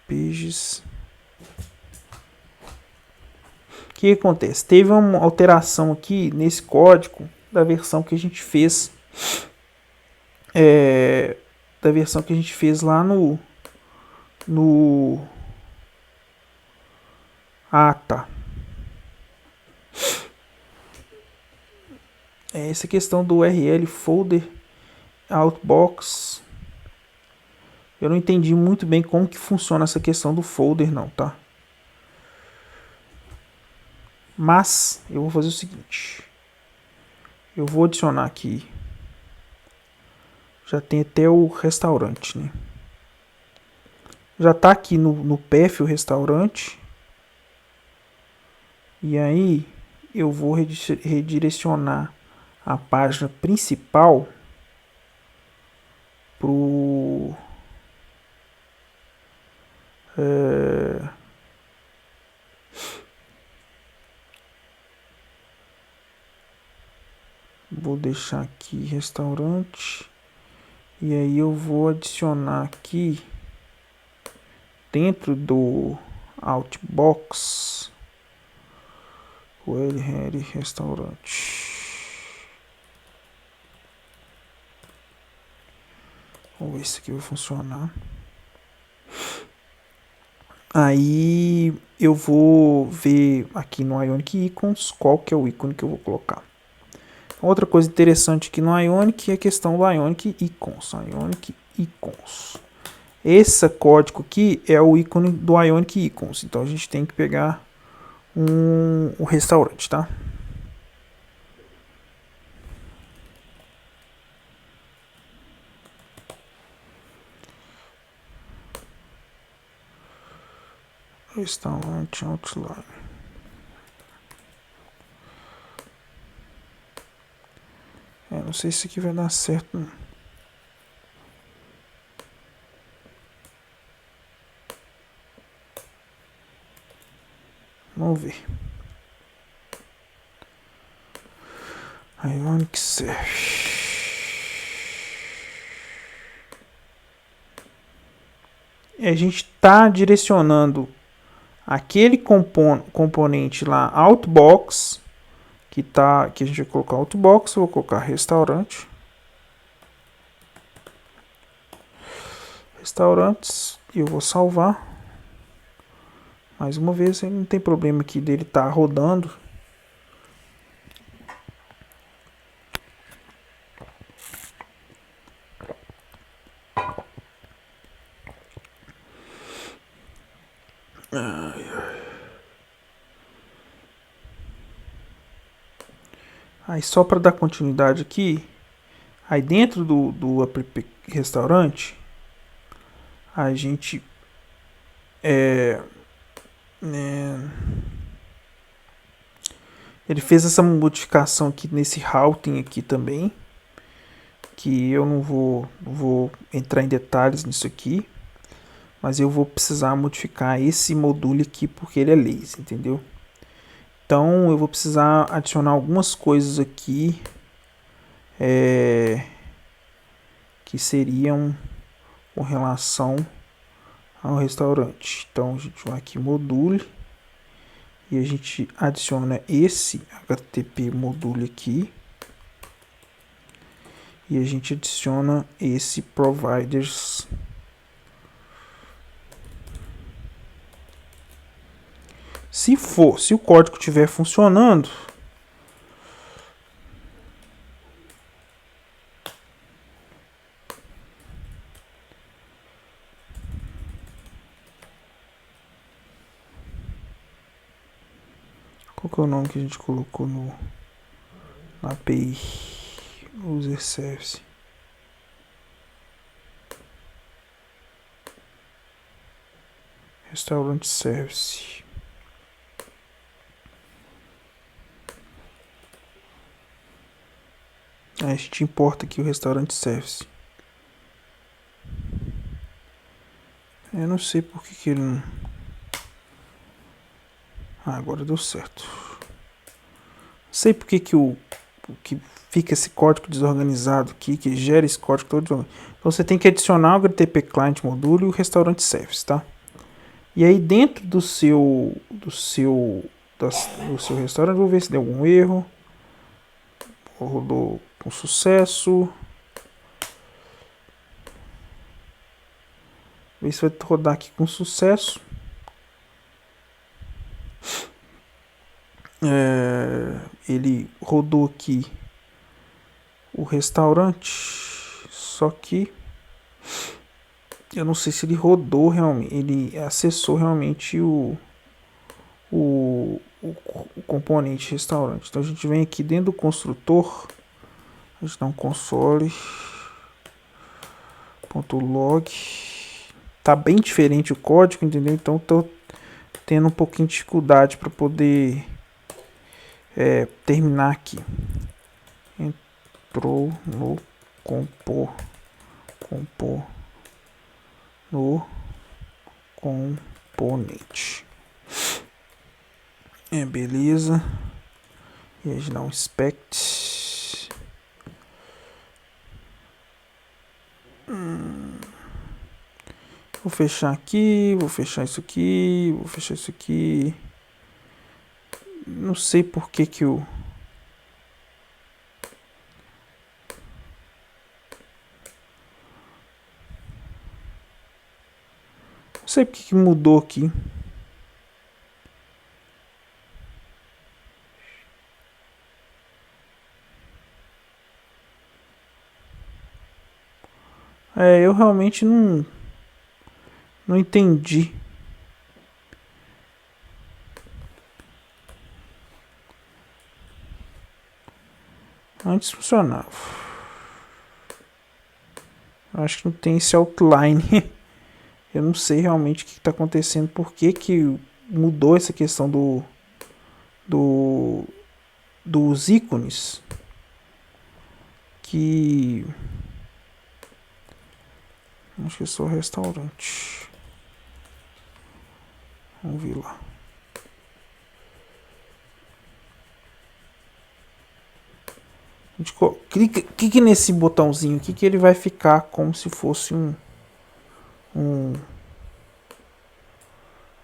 Pages. O que acontece? Teve uma alteração aqui nesse código da versão que a gente fez. Da versão que a gente fez lá no tá. Essa questão do URL folder outbox. Eu não entendi muito bem como que funciona essa questão do folder não, tá? Mas eu vou fazer o seguinte. Eu vou adicionar aqui. Já tem até o restaurante, né? Já tá aqui no path o restaurante. E aí eu vou redirecionar a página principal pro vou deixar aqui restaurante e aí eu vou adicionar aqui dentro do outbox o URL restaurante. Vamos ver se aqui vai funcionar. Aí eu vou ver aqui no Ionic Icons qual que é o ícone que eu vou colocar. Outra coisa interessante aqui no Ionic é a questão do Ionic Icons. Ionic Icons. Esse código aqui é o ícone do Ionic Icons. Então a gente tem que pegar o restaurante, tá? Restaurante outline. Não sei se isso aqui vai dar certo. Não. Vamos ver. Ionic Serve. A gente está direcionando aquele componente lá outbox que a gente vai colocar outbox, eu vou colocar restaurantes, e eu vou salvar. Mais uma vez, não tem problema aqui dele estar rodando. Aí só para dar continuidade aqui, aí dentro do app restaurante, a gente ele fez essa modificação aqui nesse routing aqui também, que eu não vou entrar em detalhes nisso aqui, mas eu vou precisar modificar esse module aqui porque ele é lazy, entendeu? Então eu vou precisar adicionar algumas coisas aqui que seriam com relação ao restaurante. Então a gente vai aqui module e a gente adiciona esse HTTP module aqui E a gente adiciona esse providers. Se o código estiver funcionando, qual que é o nome que a gente colocou na API User Service? Restaurant Service. A gente importa aqui o Restaurant Service. Eu não sei por que ele não... agora deu certo. Não sei por que que fica esse código desorganizado aqui, que gera esse código todo desorganizado. Então você tem que adicionar o HTTP Client Module e o Restaurant Service, tá? E aí dentro do seu restaurante, vou ver se deu algum erro. Rodou com sucesso. Ver se vai rodar aqui com sucesso. Ele rodou aqui o restaurante, só que eu não sei se ele rodou realmente, ele acessou realmente o componente restaurante. Então a gente vem aqui dentro do construtor, a gente dá um console.log. Tá bem diferente o código, entendeu? Então tô tendo um pouquinho de dificuldade para poder terminar aqui. Entrou no no componente. Beleza. E a gente dá um inspect. Vou fechar aqui, vou fechar isso aqui, vou fechar isso aqui. Não sei por que que o... não sei por que que mudou aqui. Eu realmente não entendi. Antes funcionava. Acho que não tem esse outline. Eu não sei realmente o que está acontecendo. Por que que mudou essa questão dos ícones. Que... acho que é só restaurante. Vamos ver lá. A gente clique nesse botãozinho aqui que ele vai ficar como se fosse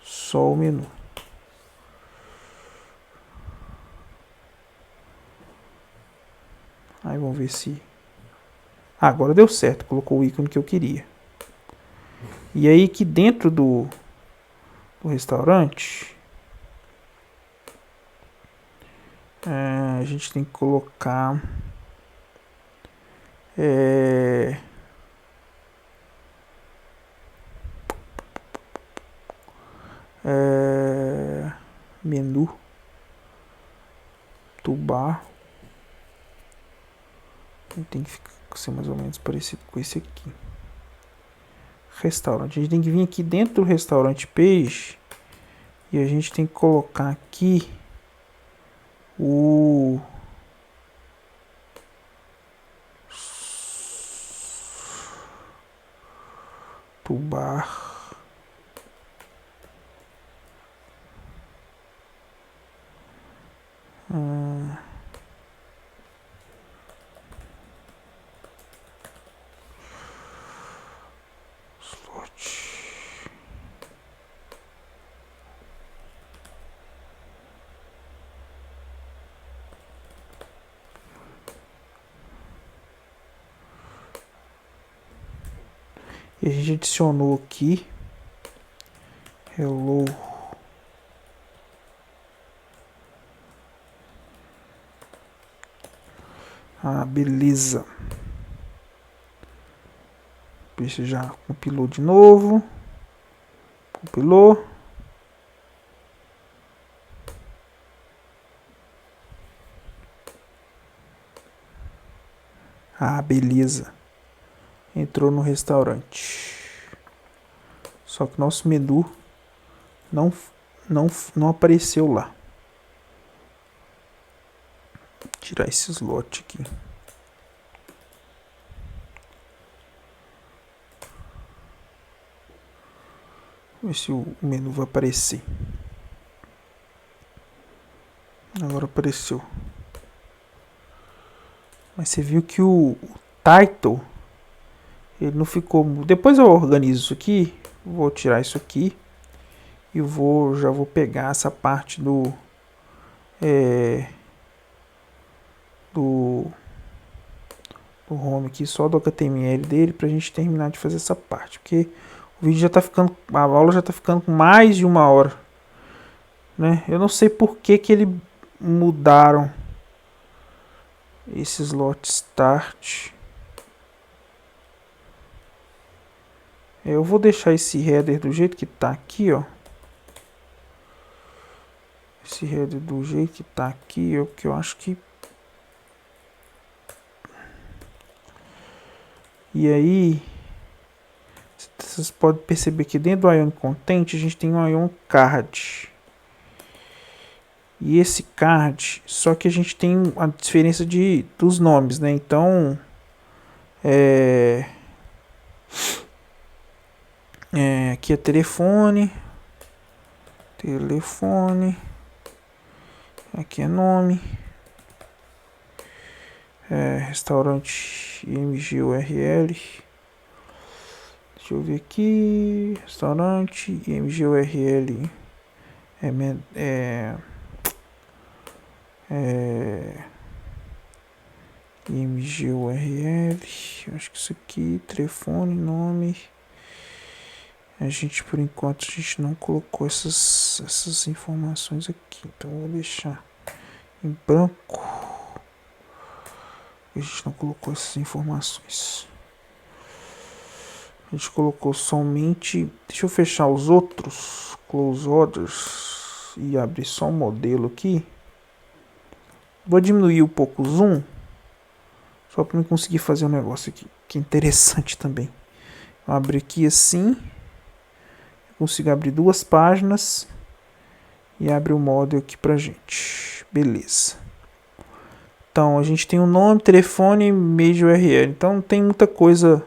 só o menu. Aí vamos ver se... agora deu certo, colocou o ícone que eu queria. E aí que dentro do restaurante, a gente tem que colocar menu toolbar. Tem que ser mais ou menos parecido com esse aqui. Restaurante. A gente tem que vir aqui dentro do restaurante page e a gente tem que colocar aqui o toolbar. E a gente adicionou aqui hello. Ah, beleza. Ver se já compilou de novo. Compilou. Ah, beleza. Entrou no restaurante. Só que nosso menu não apareceu lá. Vou tirar esse slot aqui. Ver se o menu vai aparecer. Agora apareceu. Mas você viu que o title ele não ficou. Depois eu organizo isso aqui. Vou tirar isso aqui. E já vou pegar essa parte do home aqui, só do HTML dele, pra gente terminar de fazer essa parte, porque o vídeo já tá ficando, a aula já tá ficando com mais de 1 hora, né? Eu não sei por que ele mudaram esse slot start. Eu vou deixar esse header do jeito que tá aqui, ó. Esse header do jeito que tá aqui, ó, que eu acho que... E aí, vocês podem perceber que dentro do Ion Content a gente tem um Ion Card. E esse card, só que a gente tem a diferença dos nomes, né? Então, aqui é telefone, aqui é nome, restaurante IMG URL, deixa eu ver aqui, restaurante IMG URL, IMG URL, acho que isso aqui, telefone, nome. A gente, por enquanto, a gente não colocou essas informações aqui, então eu vou deixar em branco. A gente não colocou essas informações. A gente colocou somente... Deixa eu fechar os outros. Close Orders. E abrir só um modelo aqui. Vou diminuir um pouco o zoom. Só para eu conseguir fazer um negócio aqui. Que é interessante também. Eu abro aqui assim. Consigo abrir 2 páginas. E abre o model aqui pra gente. Beleza. Então, a gente tem o nome, telefone e e-mail de URL. Então, não tem muita coisa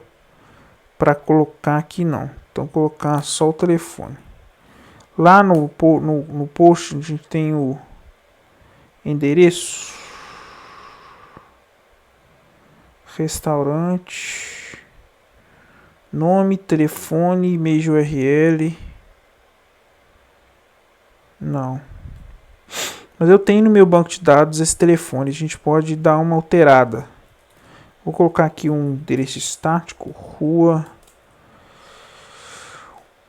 para colocar aqui, não. Então, colocar só o telefone. Lá no post, a gente tem o endereço. Restaurante. Nome, telefone, e-mail de URL. Não. Mas eu tenho no meu banco de dados esse telefone. A gente pode dar uma alterada. Vou colocar aqui um endereço estático. Rua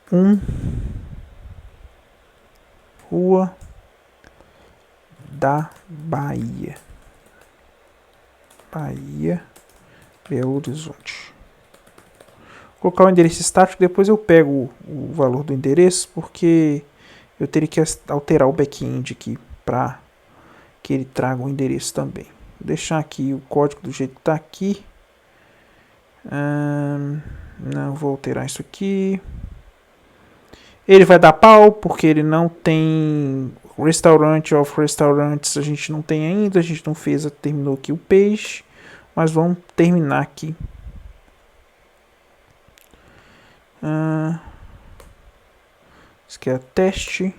1. Rua da Bahia. Bahia, Belo Horizonte. Vou colocar o endereço estático. Depois eu pego o valor do endereço. Porque eu teria que alterar o back-end aqui para que ele traga o endereço também. Vou deixar aqui o código do jeito que está aqui. Não vou alterar isso aqui. Ele vai dar pau porque ele não tem Restaurant of Restaurantes. A gente não tem ainda. A gente não fez, terminou aqui o page. Mas vamos terminar aqui. Isso aqui é teste.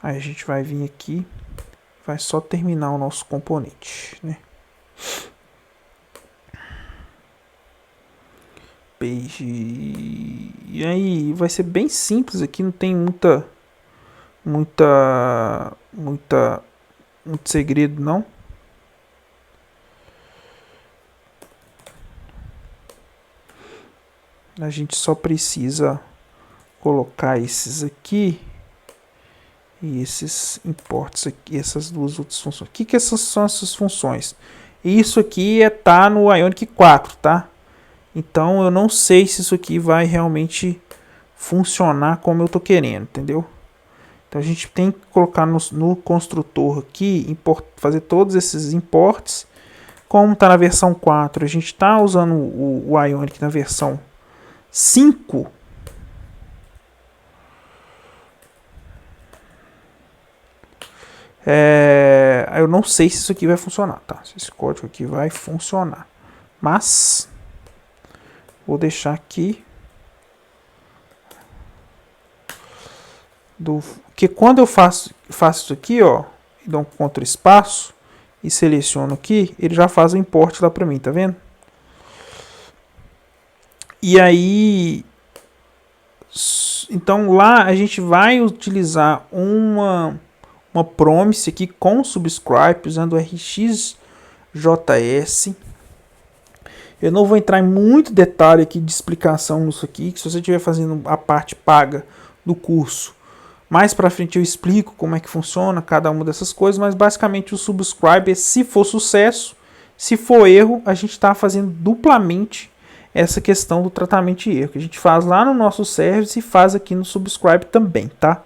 Aí a gente vai vir aqui, vai só terminar o nosso componente, né? Page. E aí vai ser bem simples aqui, não tem muito segredo não. A gente só precisa colocar esses aqui e esses imports aqui, essas duas outras funções. O que essas são essas funções? Isso aqui tá no Ionic 4, tá? Então eu não sei se isso aqui vai realmente funcionar como eu tô querendo, entendeu? Então a gente tem que colocar no construtor aqui, fazer todos esses imports. Como está na versão 4, a gente está usando o Ionic na versão 5. Eu não sei se isso aqui vai funcionar, tá? Se esse código aqui vai funcionar. Mas vou deixar aqui. Porque quando eu faço isso aqui, ó, e dou um Ctrl espaço e seleciono aqui, ele já faz o import lá para mim, tá vendo? E aí, então lá a gente vai utilizar uma promise aqui com subscribe usando o RxJS. Eu não vou entrar em muito detalhe aqui de explicação nisso aqui, que se você estiver fazendo a parte paga do curso, mais para frente eu explico como é que funciona cada uma dessas coisas, mas basicamente o subscribe, se for sucesso, se for erro, a gente está fazendo duplamente essa questão do tratamento de erro, que a gente faz lá no nosso service e faz aqui no subscribe também, tá?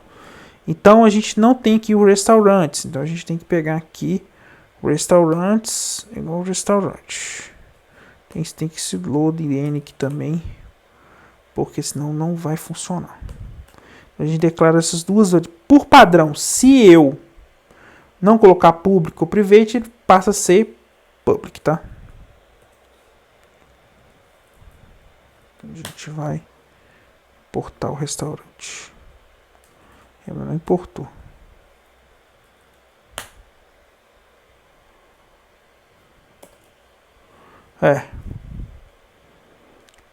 Então a gente não tem aqui o restaurantes, então a gente tem que pegar aqui restaurantes igual restaurante. Tem que se load n aqui também, porque senão não vai funcionar. A gente declara essas duas por padrão. Se eu não colocar público ou private, ele passa a ser public, tá? Então a gente vai importar o restaurante. Ele não importou.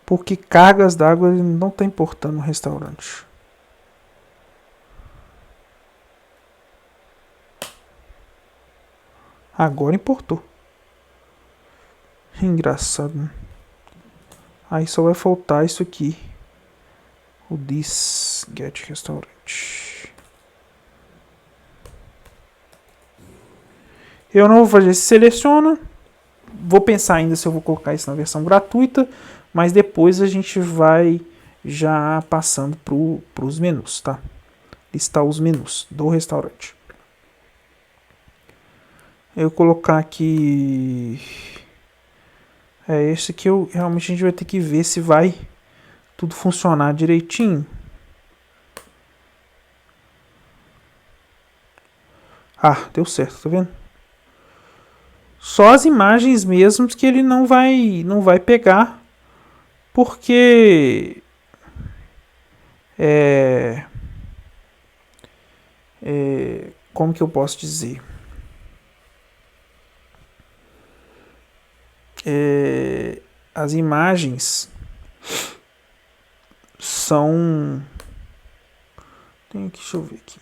Porque cargas d'água ele não está importando no restaurante. Agora importou. Engraçado, né? Aí só vai faltar isso aqui. O this get restaurante. Eu não vou fazer esse seleciona. Vou pensar ainda se eu vou colocar isso na versão gratuita. Mas depois a gente vai já passando para os menus, tá? Listar os menus do restaurante. Eu colocar aqui... esse que realmente a gente vai ter que ver se vai tudo funcionar direitinho. Ah, deu certo, tá vendo? Só as imagens mesmo que ele não vai pegar, porque como que eu posso dizer? As imagens são... deixa eu ver aqui.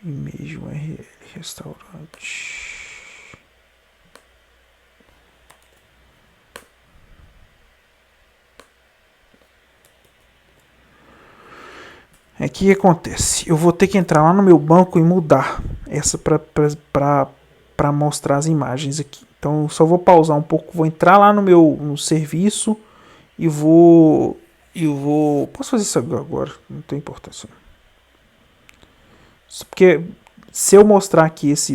Image URL restaurante. O que acontece? Eu vou ter que entrar lá no meu banco e mudar essa para mostrar as imagens aqui. Então eu só vou pausar um pouco, vou entrar lá no serviço e vou posso fazer isso agora, não tem importância. Porque se eu mostrar aqui as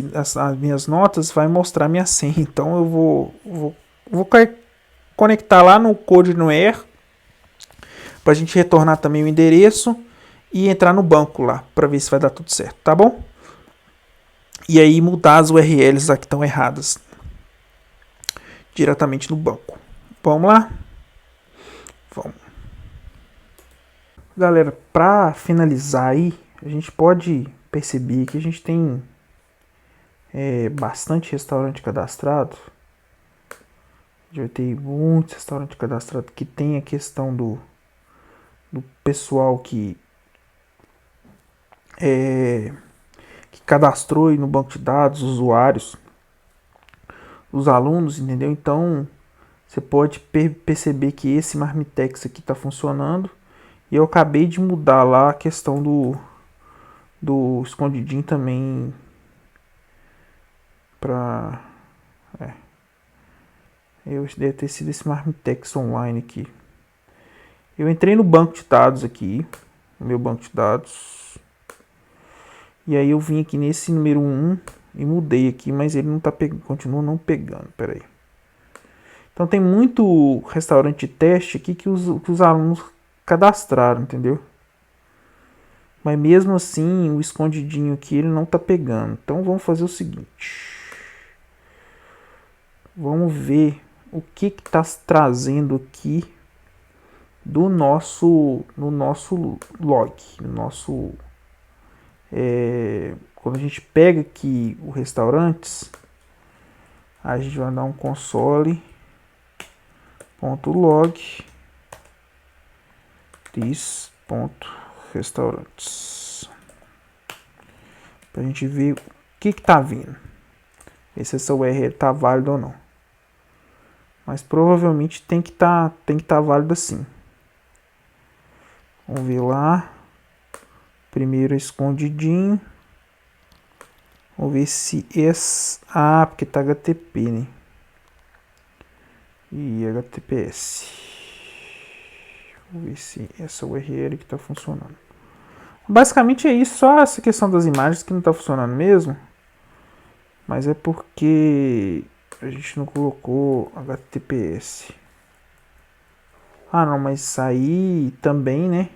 minhas notas, vai mostrar minha senha. Então eu vou conectar lá no code no Air para a gente retornar também o endereço e entrar no banco lá para ver se vai dar tudo certo, tá bom? E aí mudar as URLs lá que estão erradas diretamente no banco. Vamos lá? Vamos. Galera, para finalizar aí, a gente pode perceber que a gente tem bastante restaurante cadastrado. Já tem muitos restaurantes cadastrados que tem a questão do pessoal que cadastrou aí no banco de dados, usuários. os alunos, entendeu? Então você pode perceber que esse Marmitex aqui está funcionando. E eu acabei de mudar lá a questão do escondidinho também para eu deve ter sido esse Marmitex online aqui. Eu entrei no banco de dados aqui, no meu banco de dados. E aí eu vim aqui nesse número 1 e mudei aqui, mas ele não tá pegando, continua não pegando, peraí. Então tem muito restaurante de teste aqui que os alunos cadastraram, entendeu? Mas mesmo assim, o escondidinho aqui ele não tá pegando. Então vamos fazer o seguinte. Vamos ver o que tá trazendo aqui do nosso log, no nosso quando a gente pega aqui o restaurantes, a gente vai dar um console.log this.restaurantes para a gente ver o que tá vindo, ver se essa URL tá válida ou não. Mas provavelmente tem que tá válido assim. Vamos ver lá. Primeiro escondidinho. Vamos ver se esse... Ah, porque tá HTTP, né? E HTTPS. Vamos ver se essa URL que tá funcionando. Basicamente é isso. Só essa questão das imagens que não tá funcionando mesmo. Mas é porque a gente não colocou HTTPS. Ah, não, mas isso aí também, né?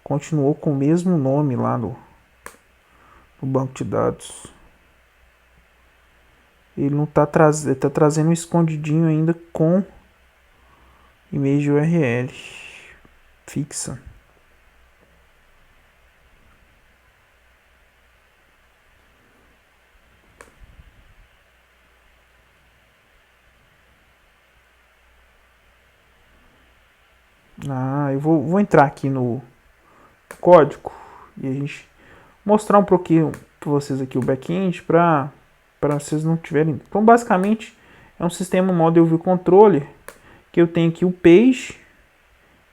Continuou com o mesmo nome lá no banco de dados. Ele não tá trazendo, tá trazendo um escondidinho ainda com image URL fixa. Ah, eu vou entrar aqui no código e a gente mostrar um pouquinho para vocês aqui o back-end para vocês não tiverem. Então, basicamente, é um sistema Model View Controller que eu tenho aqui o page,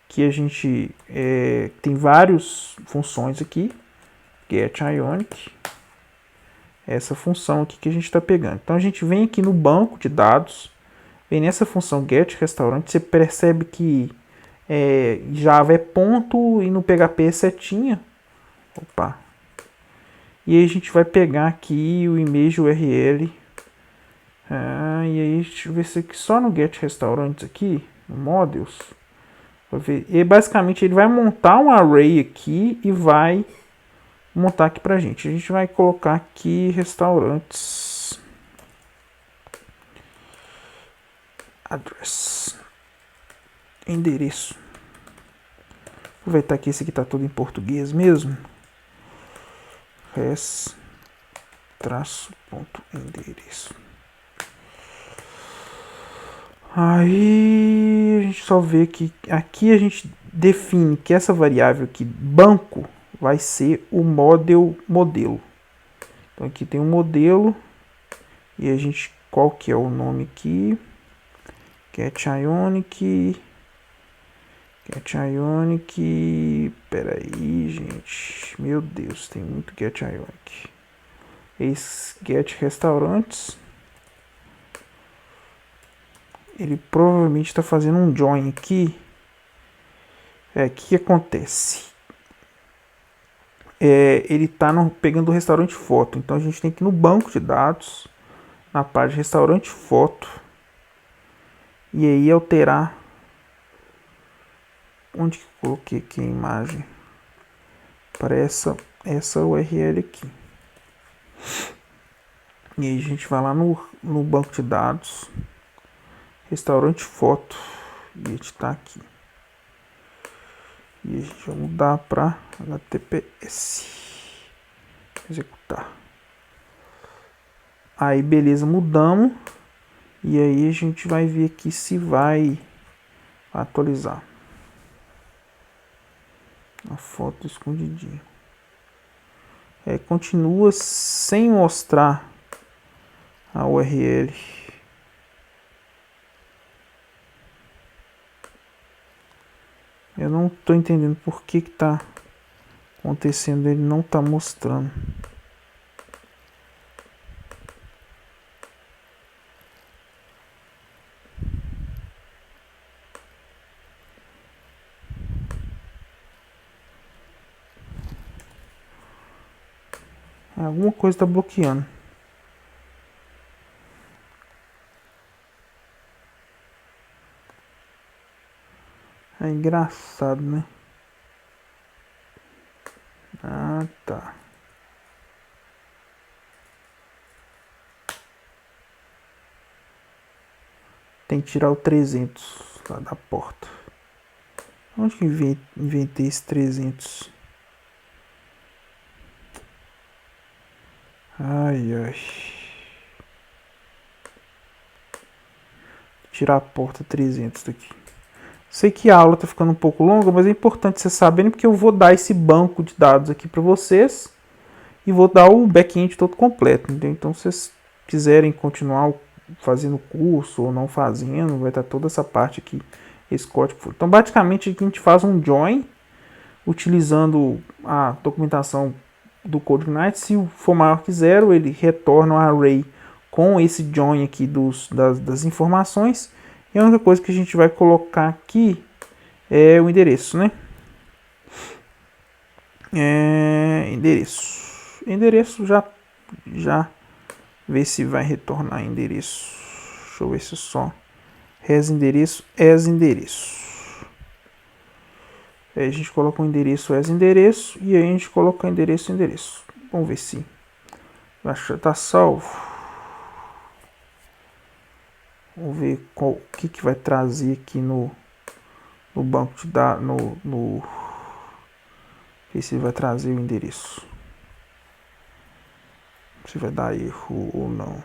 que a gente tem várias funções aqui, get Ionic, essa função aqui que a gente está pegando. Então, a gente vem aqui no banco de dados, vem nessa função get restaurante, você percebe que Java é ponto e no PHP é setinha. Opa. E aí a gente vai pegar aqui o image URL. E aí deixa eu ver se aqui só no get restaurantes aqui, no models. E basicamente ele vai montar um array aqui e vai montar aqui pra gente. A gente vai colocar aqui restaurantes address, endereço. Aproveitar que esse aqui tá todo em português mesmo. Res -endereço. Aí a gente só vê que aqui a gente define que essa variável aqui, banco, vai ser o modelo. Então aqui tem um modelo e a gente, qual que é o nome aqui? Get Ionic. Peraí, gente. Meu Deus, tem muito Get Ionic. Esse Get Restaurantes. Ele provavelmente está fazendo um join aqui. O que acontece? Ele está pegando o restaurante foto. Então a gente tem que ir no banco de dados, na parte de restaurante foto, e aí alterar. Onde que eu coloquei aqui a imagem? Para essa URL aqui. E aí a gente vai lá no banco de dados, restaurante foto, e a gente está aqui. E a gente vai mudar para HTTPS. Executar. Aí beleza, mudamos. E aí a gente vai ver aqui se vai atualizar. A foto escondidinha. Continua sem mostrar a URL. Eu não tô entendendo por que tá acontecendo, ele não tá mostrando. Alguma coisa tá bloqueando. É engraçado, né? Ah, tá. Tem que tirar o 300 lá da porta. Onde que inventei esse 300? Ai, ai. Tirar a porta 300 daqui. Sei que a aula tá ficando um pouco longa, mas é importante vocês saberem porque eu vou dar esse banco de dados aqui para vocês e vou dar o back-end todo completo, entendeu? Então, se vocês quiserem continuar fazendo curso ou não fazendo, vai estar toda essa parte aqui, esse código. Então, basicamente, aqui a gente faz um join utilizando a documentação do CodeIgnite. Se for maior que zero, ele retorna um array com esse join aqui das informações. E a única coisa que a gente vai colocar aqui é o endereço, né? Endereço já ver se vai retornar endereço. Deixa eu ver se só res endereço. Aí a gente coloca o endereço as endereço e aí a gente coloca o endereço. Vamos ver se tá salvo. Vamos ver o que vai trazer aqui no banco de dados, ver se vai trazer o endereço. Se vai dar erro ou não.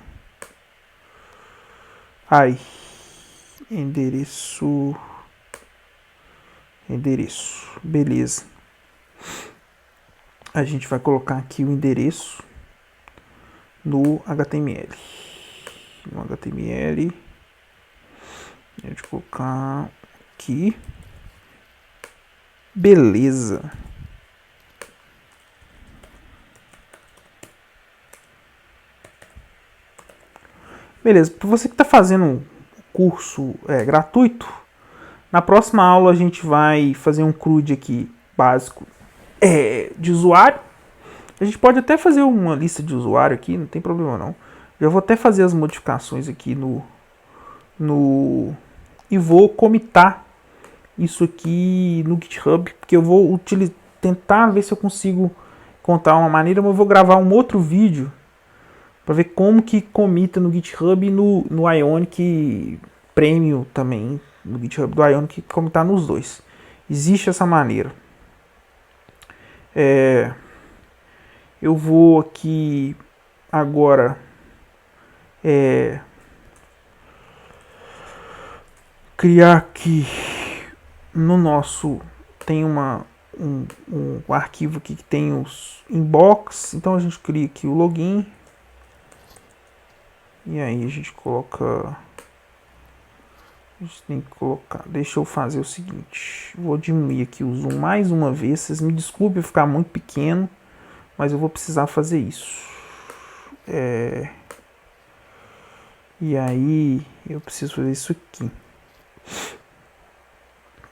Aí, endereço, beleza. A gente vai colocar aqui o endereço no HTML. A gente colocar aqui. Beleza. Beleza, para você que está fazendo um curso gratuito, na próxima aula a gente vai fazer um CRUD aqui básico de usuário. A gente pode até fazer uma lista de usuário aqui, não tem problema não. Já vou até fazer as modificações aqui e vou comitar isso aqui no GitHub, porque eu vou tentar ver se eu consigo encontrar uma maneira, mas eu vou gravar um outro vídeo para ver como que comita no GitHub e no Ionic Premium também, no GitHub do Ionic, como tá nos dois. Existe essa maneira. Eu vou aqui agora criar aqui no nosso, tem um arquivo aqui que tem os inbox, então a gente cria aqui o login. E aí a gente coloca. A gente tem que colocar. Deixa eu fazer o seguinte. Vou diminuir aqui o zoom mais uma vez. Vocês me desculpem ficar muito pequeno, mas eu vou precisar fazer isso. E aí eu preciso fazer isso aqui.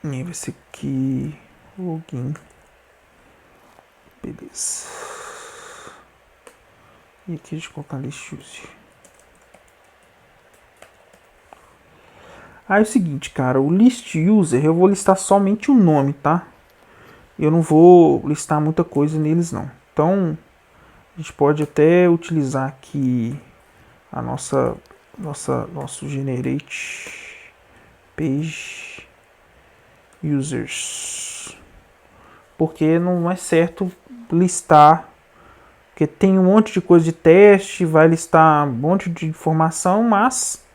E aí vai ser aqui. Login. Beleza. E aqui a gente colocar list use. Aí é o seguinte, cara, o list user eu vou listar somente o nome, tá? Eu não vou listar muita coisa neles não. Então, a gente pode até utilizar aqui a nosso generate page users. Porque não é certo listar, porque tem um monte de coisa de teste, vai listar um monte de informação, mas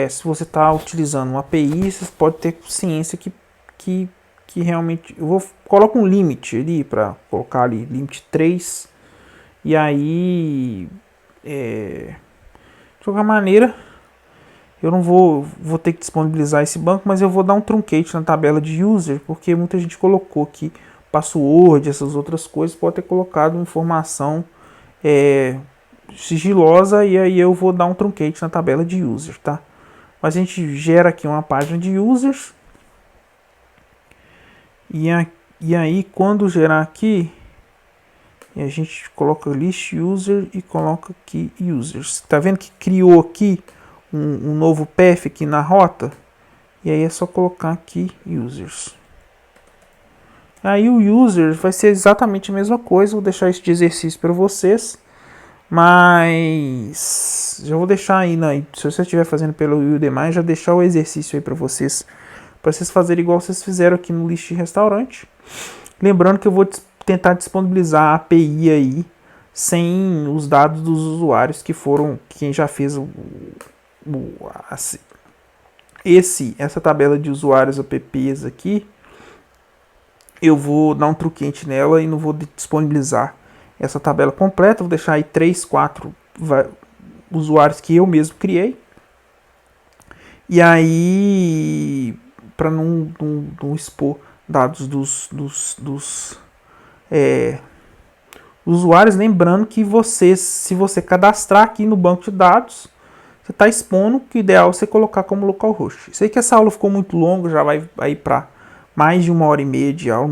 se você está utilizando uma API, você pode ter ciência que realmente... Eu coloco um limite ali, para colocar ali, limite 3. E aí, de qualquer maneira, Eu não vou ter que disponibilizar esse banco, mas eu vou dar um truncate na tabela de user, porque muita gente colocou aqui password, essas outras coisas, pode ter colocado informação sigilosa, e aí eu vou dar um truncate na tabela de user, tá? Mas a gente gera aqui uma página de users, e aí quando gerar aqui, a gente coloca list user e coloca aqui users. Tá vendo que criou aqui um novo path aqui na rota? E aí é só colocar aqui users. Aí o user vai ser exatamente a mesma coisa. Vou deixar isso de exercício para vocês. Mas já vou deixar aí, né? Se você estiver fazendo pelo Udemy, já deixar o exercício aí para vocês fazerem igual vocês fizeram aqui no List Restaurante. Lembrando que eu vou tentar disponibilizar a API aí sem os dados dos usuários que foram quem já fez essa tabela de usuários apps aqui. Eu vou dar um truquete nela e não vou disponibilizar essa tabela completa. Vou deixar aí 3, 4 usuários que eu mesmo criei. E aí, para não expor dados dos usuários, lembrando que se você cadastrar aqui no banco de dados, você está expondo que o ideal é você colocar como localhost. Sei que essa aula ficou muito longa, já vai ir para mais de 1h30 de aula,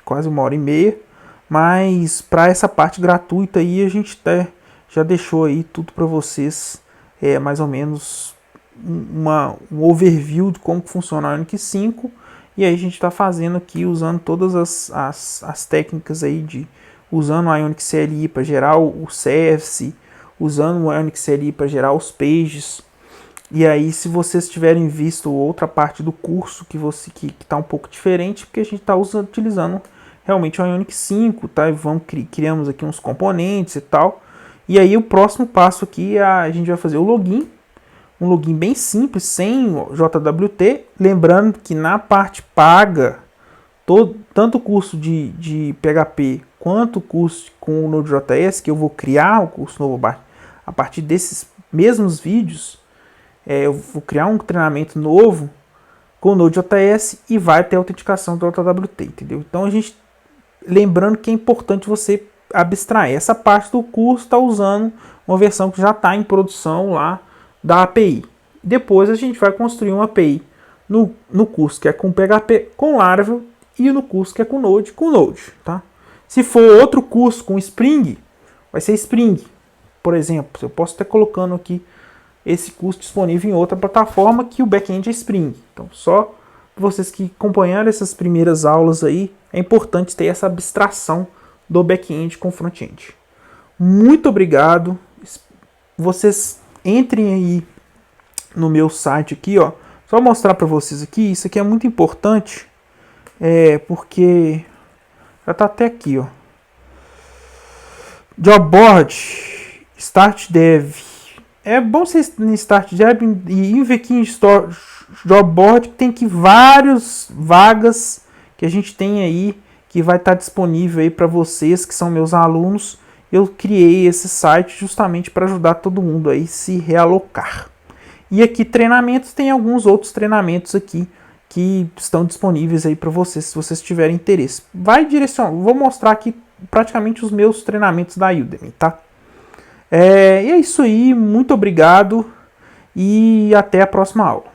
quase 1h30, mas para essa parte gratuita aí a gente já deixou aí tudo para vocês, mais ou menos um overview de como funciona a Ionic 5, e aí a gente está fazendo aqui usando todas as técnicas aí usando a Ionic CLI para gerar o service, usando o Ionic CLI para gerar os pages. E aí, se vocês tiverem visto outra parte do curso que está um pouco diferente, porque a gente está utilizando realmente o Ionic 5, tá? E criamos aqui uns componentes e tal. E aí o próximo passo aqui a gente vai fazer o login, um login bem simples, sem JWT, lembrando que na parte paga, tanto o curso de PHP quanto o curso com o Node.js, que eu vou criar o curso novo a partir desses mesmos vídeos, eu vou criar um treinamento novo com o Node.js e vai ter autenticação do JWT, entendeu? Então lembrando que é importante você abstrair. Essa parte do curso está usando uma versão que já está em produção lá da API. Depois a gente vai construir uma API no curso que é com PHP, com Laravel, e no curso que é com Node, tá? Se for outro curso com Spring, vai ser Spring, por exemplo. Eu posso estar colocando aqui esse curso disponível em outra plataforma que o back-end é Spring. Então, só vocês que acompanharam essas primeiras aulas aí, é importante ter essa abstração do back-end com front-end. Muito obrigado. Vocês entrem aí no meu site aqui, ó. Só mostrar para vocês aqui, isso aqui é muito importante, porque já tá até aqui, ó. Job Board, Start Dev. É bom vocês no Start Dev e vir aqui em Job Board, que tem aqui várias vagas que a gente tem aí, que vai estar disponível aí para vocês, que são meus alunos. Eu criei esse site justamente para ajudar todo mundo aí se realocar. E aqui treinamentos, tem alguns outros treinamentos aqui que estão disponíveis aí para vocês, se vocês tiverem interesse. Vou mostrar aqui praticamente os meus treinamentos da Udemy, tá? E é isso aí, muito obrigado e até a próxima aula.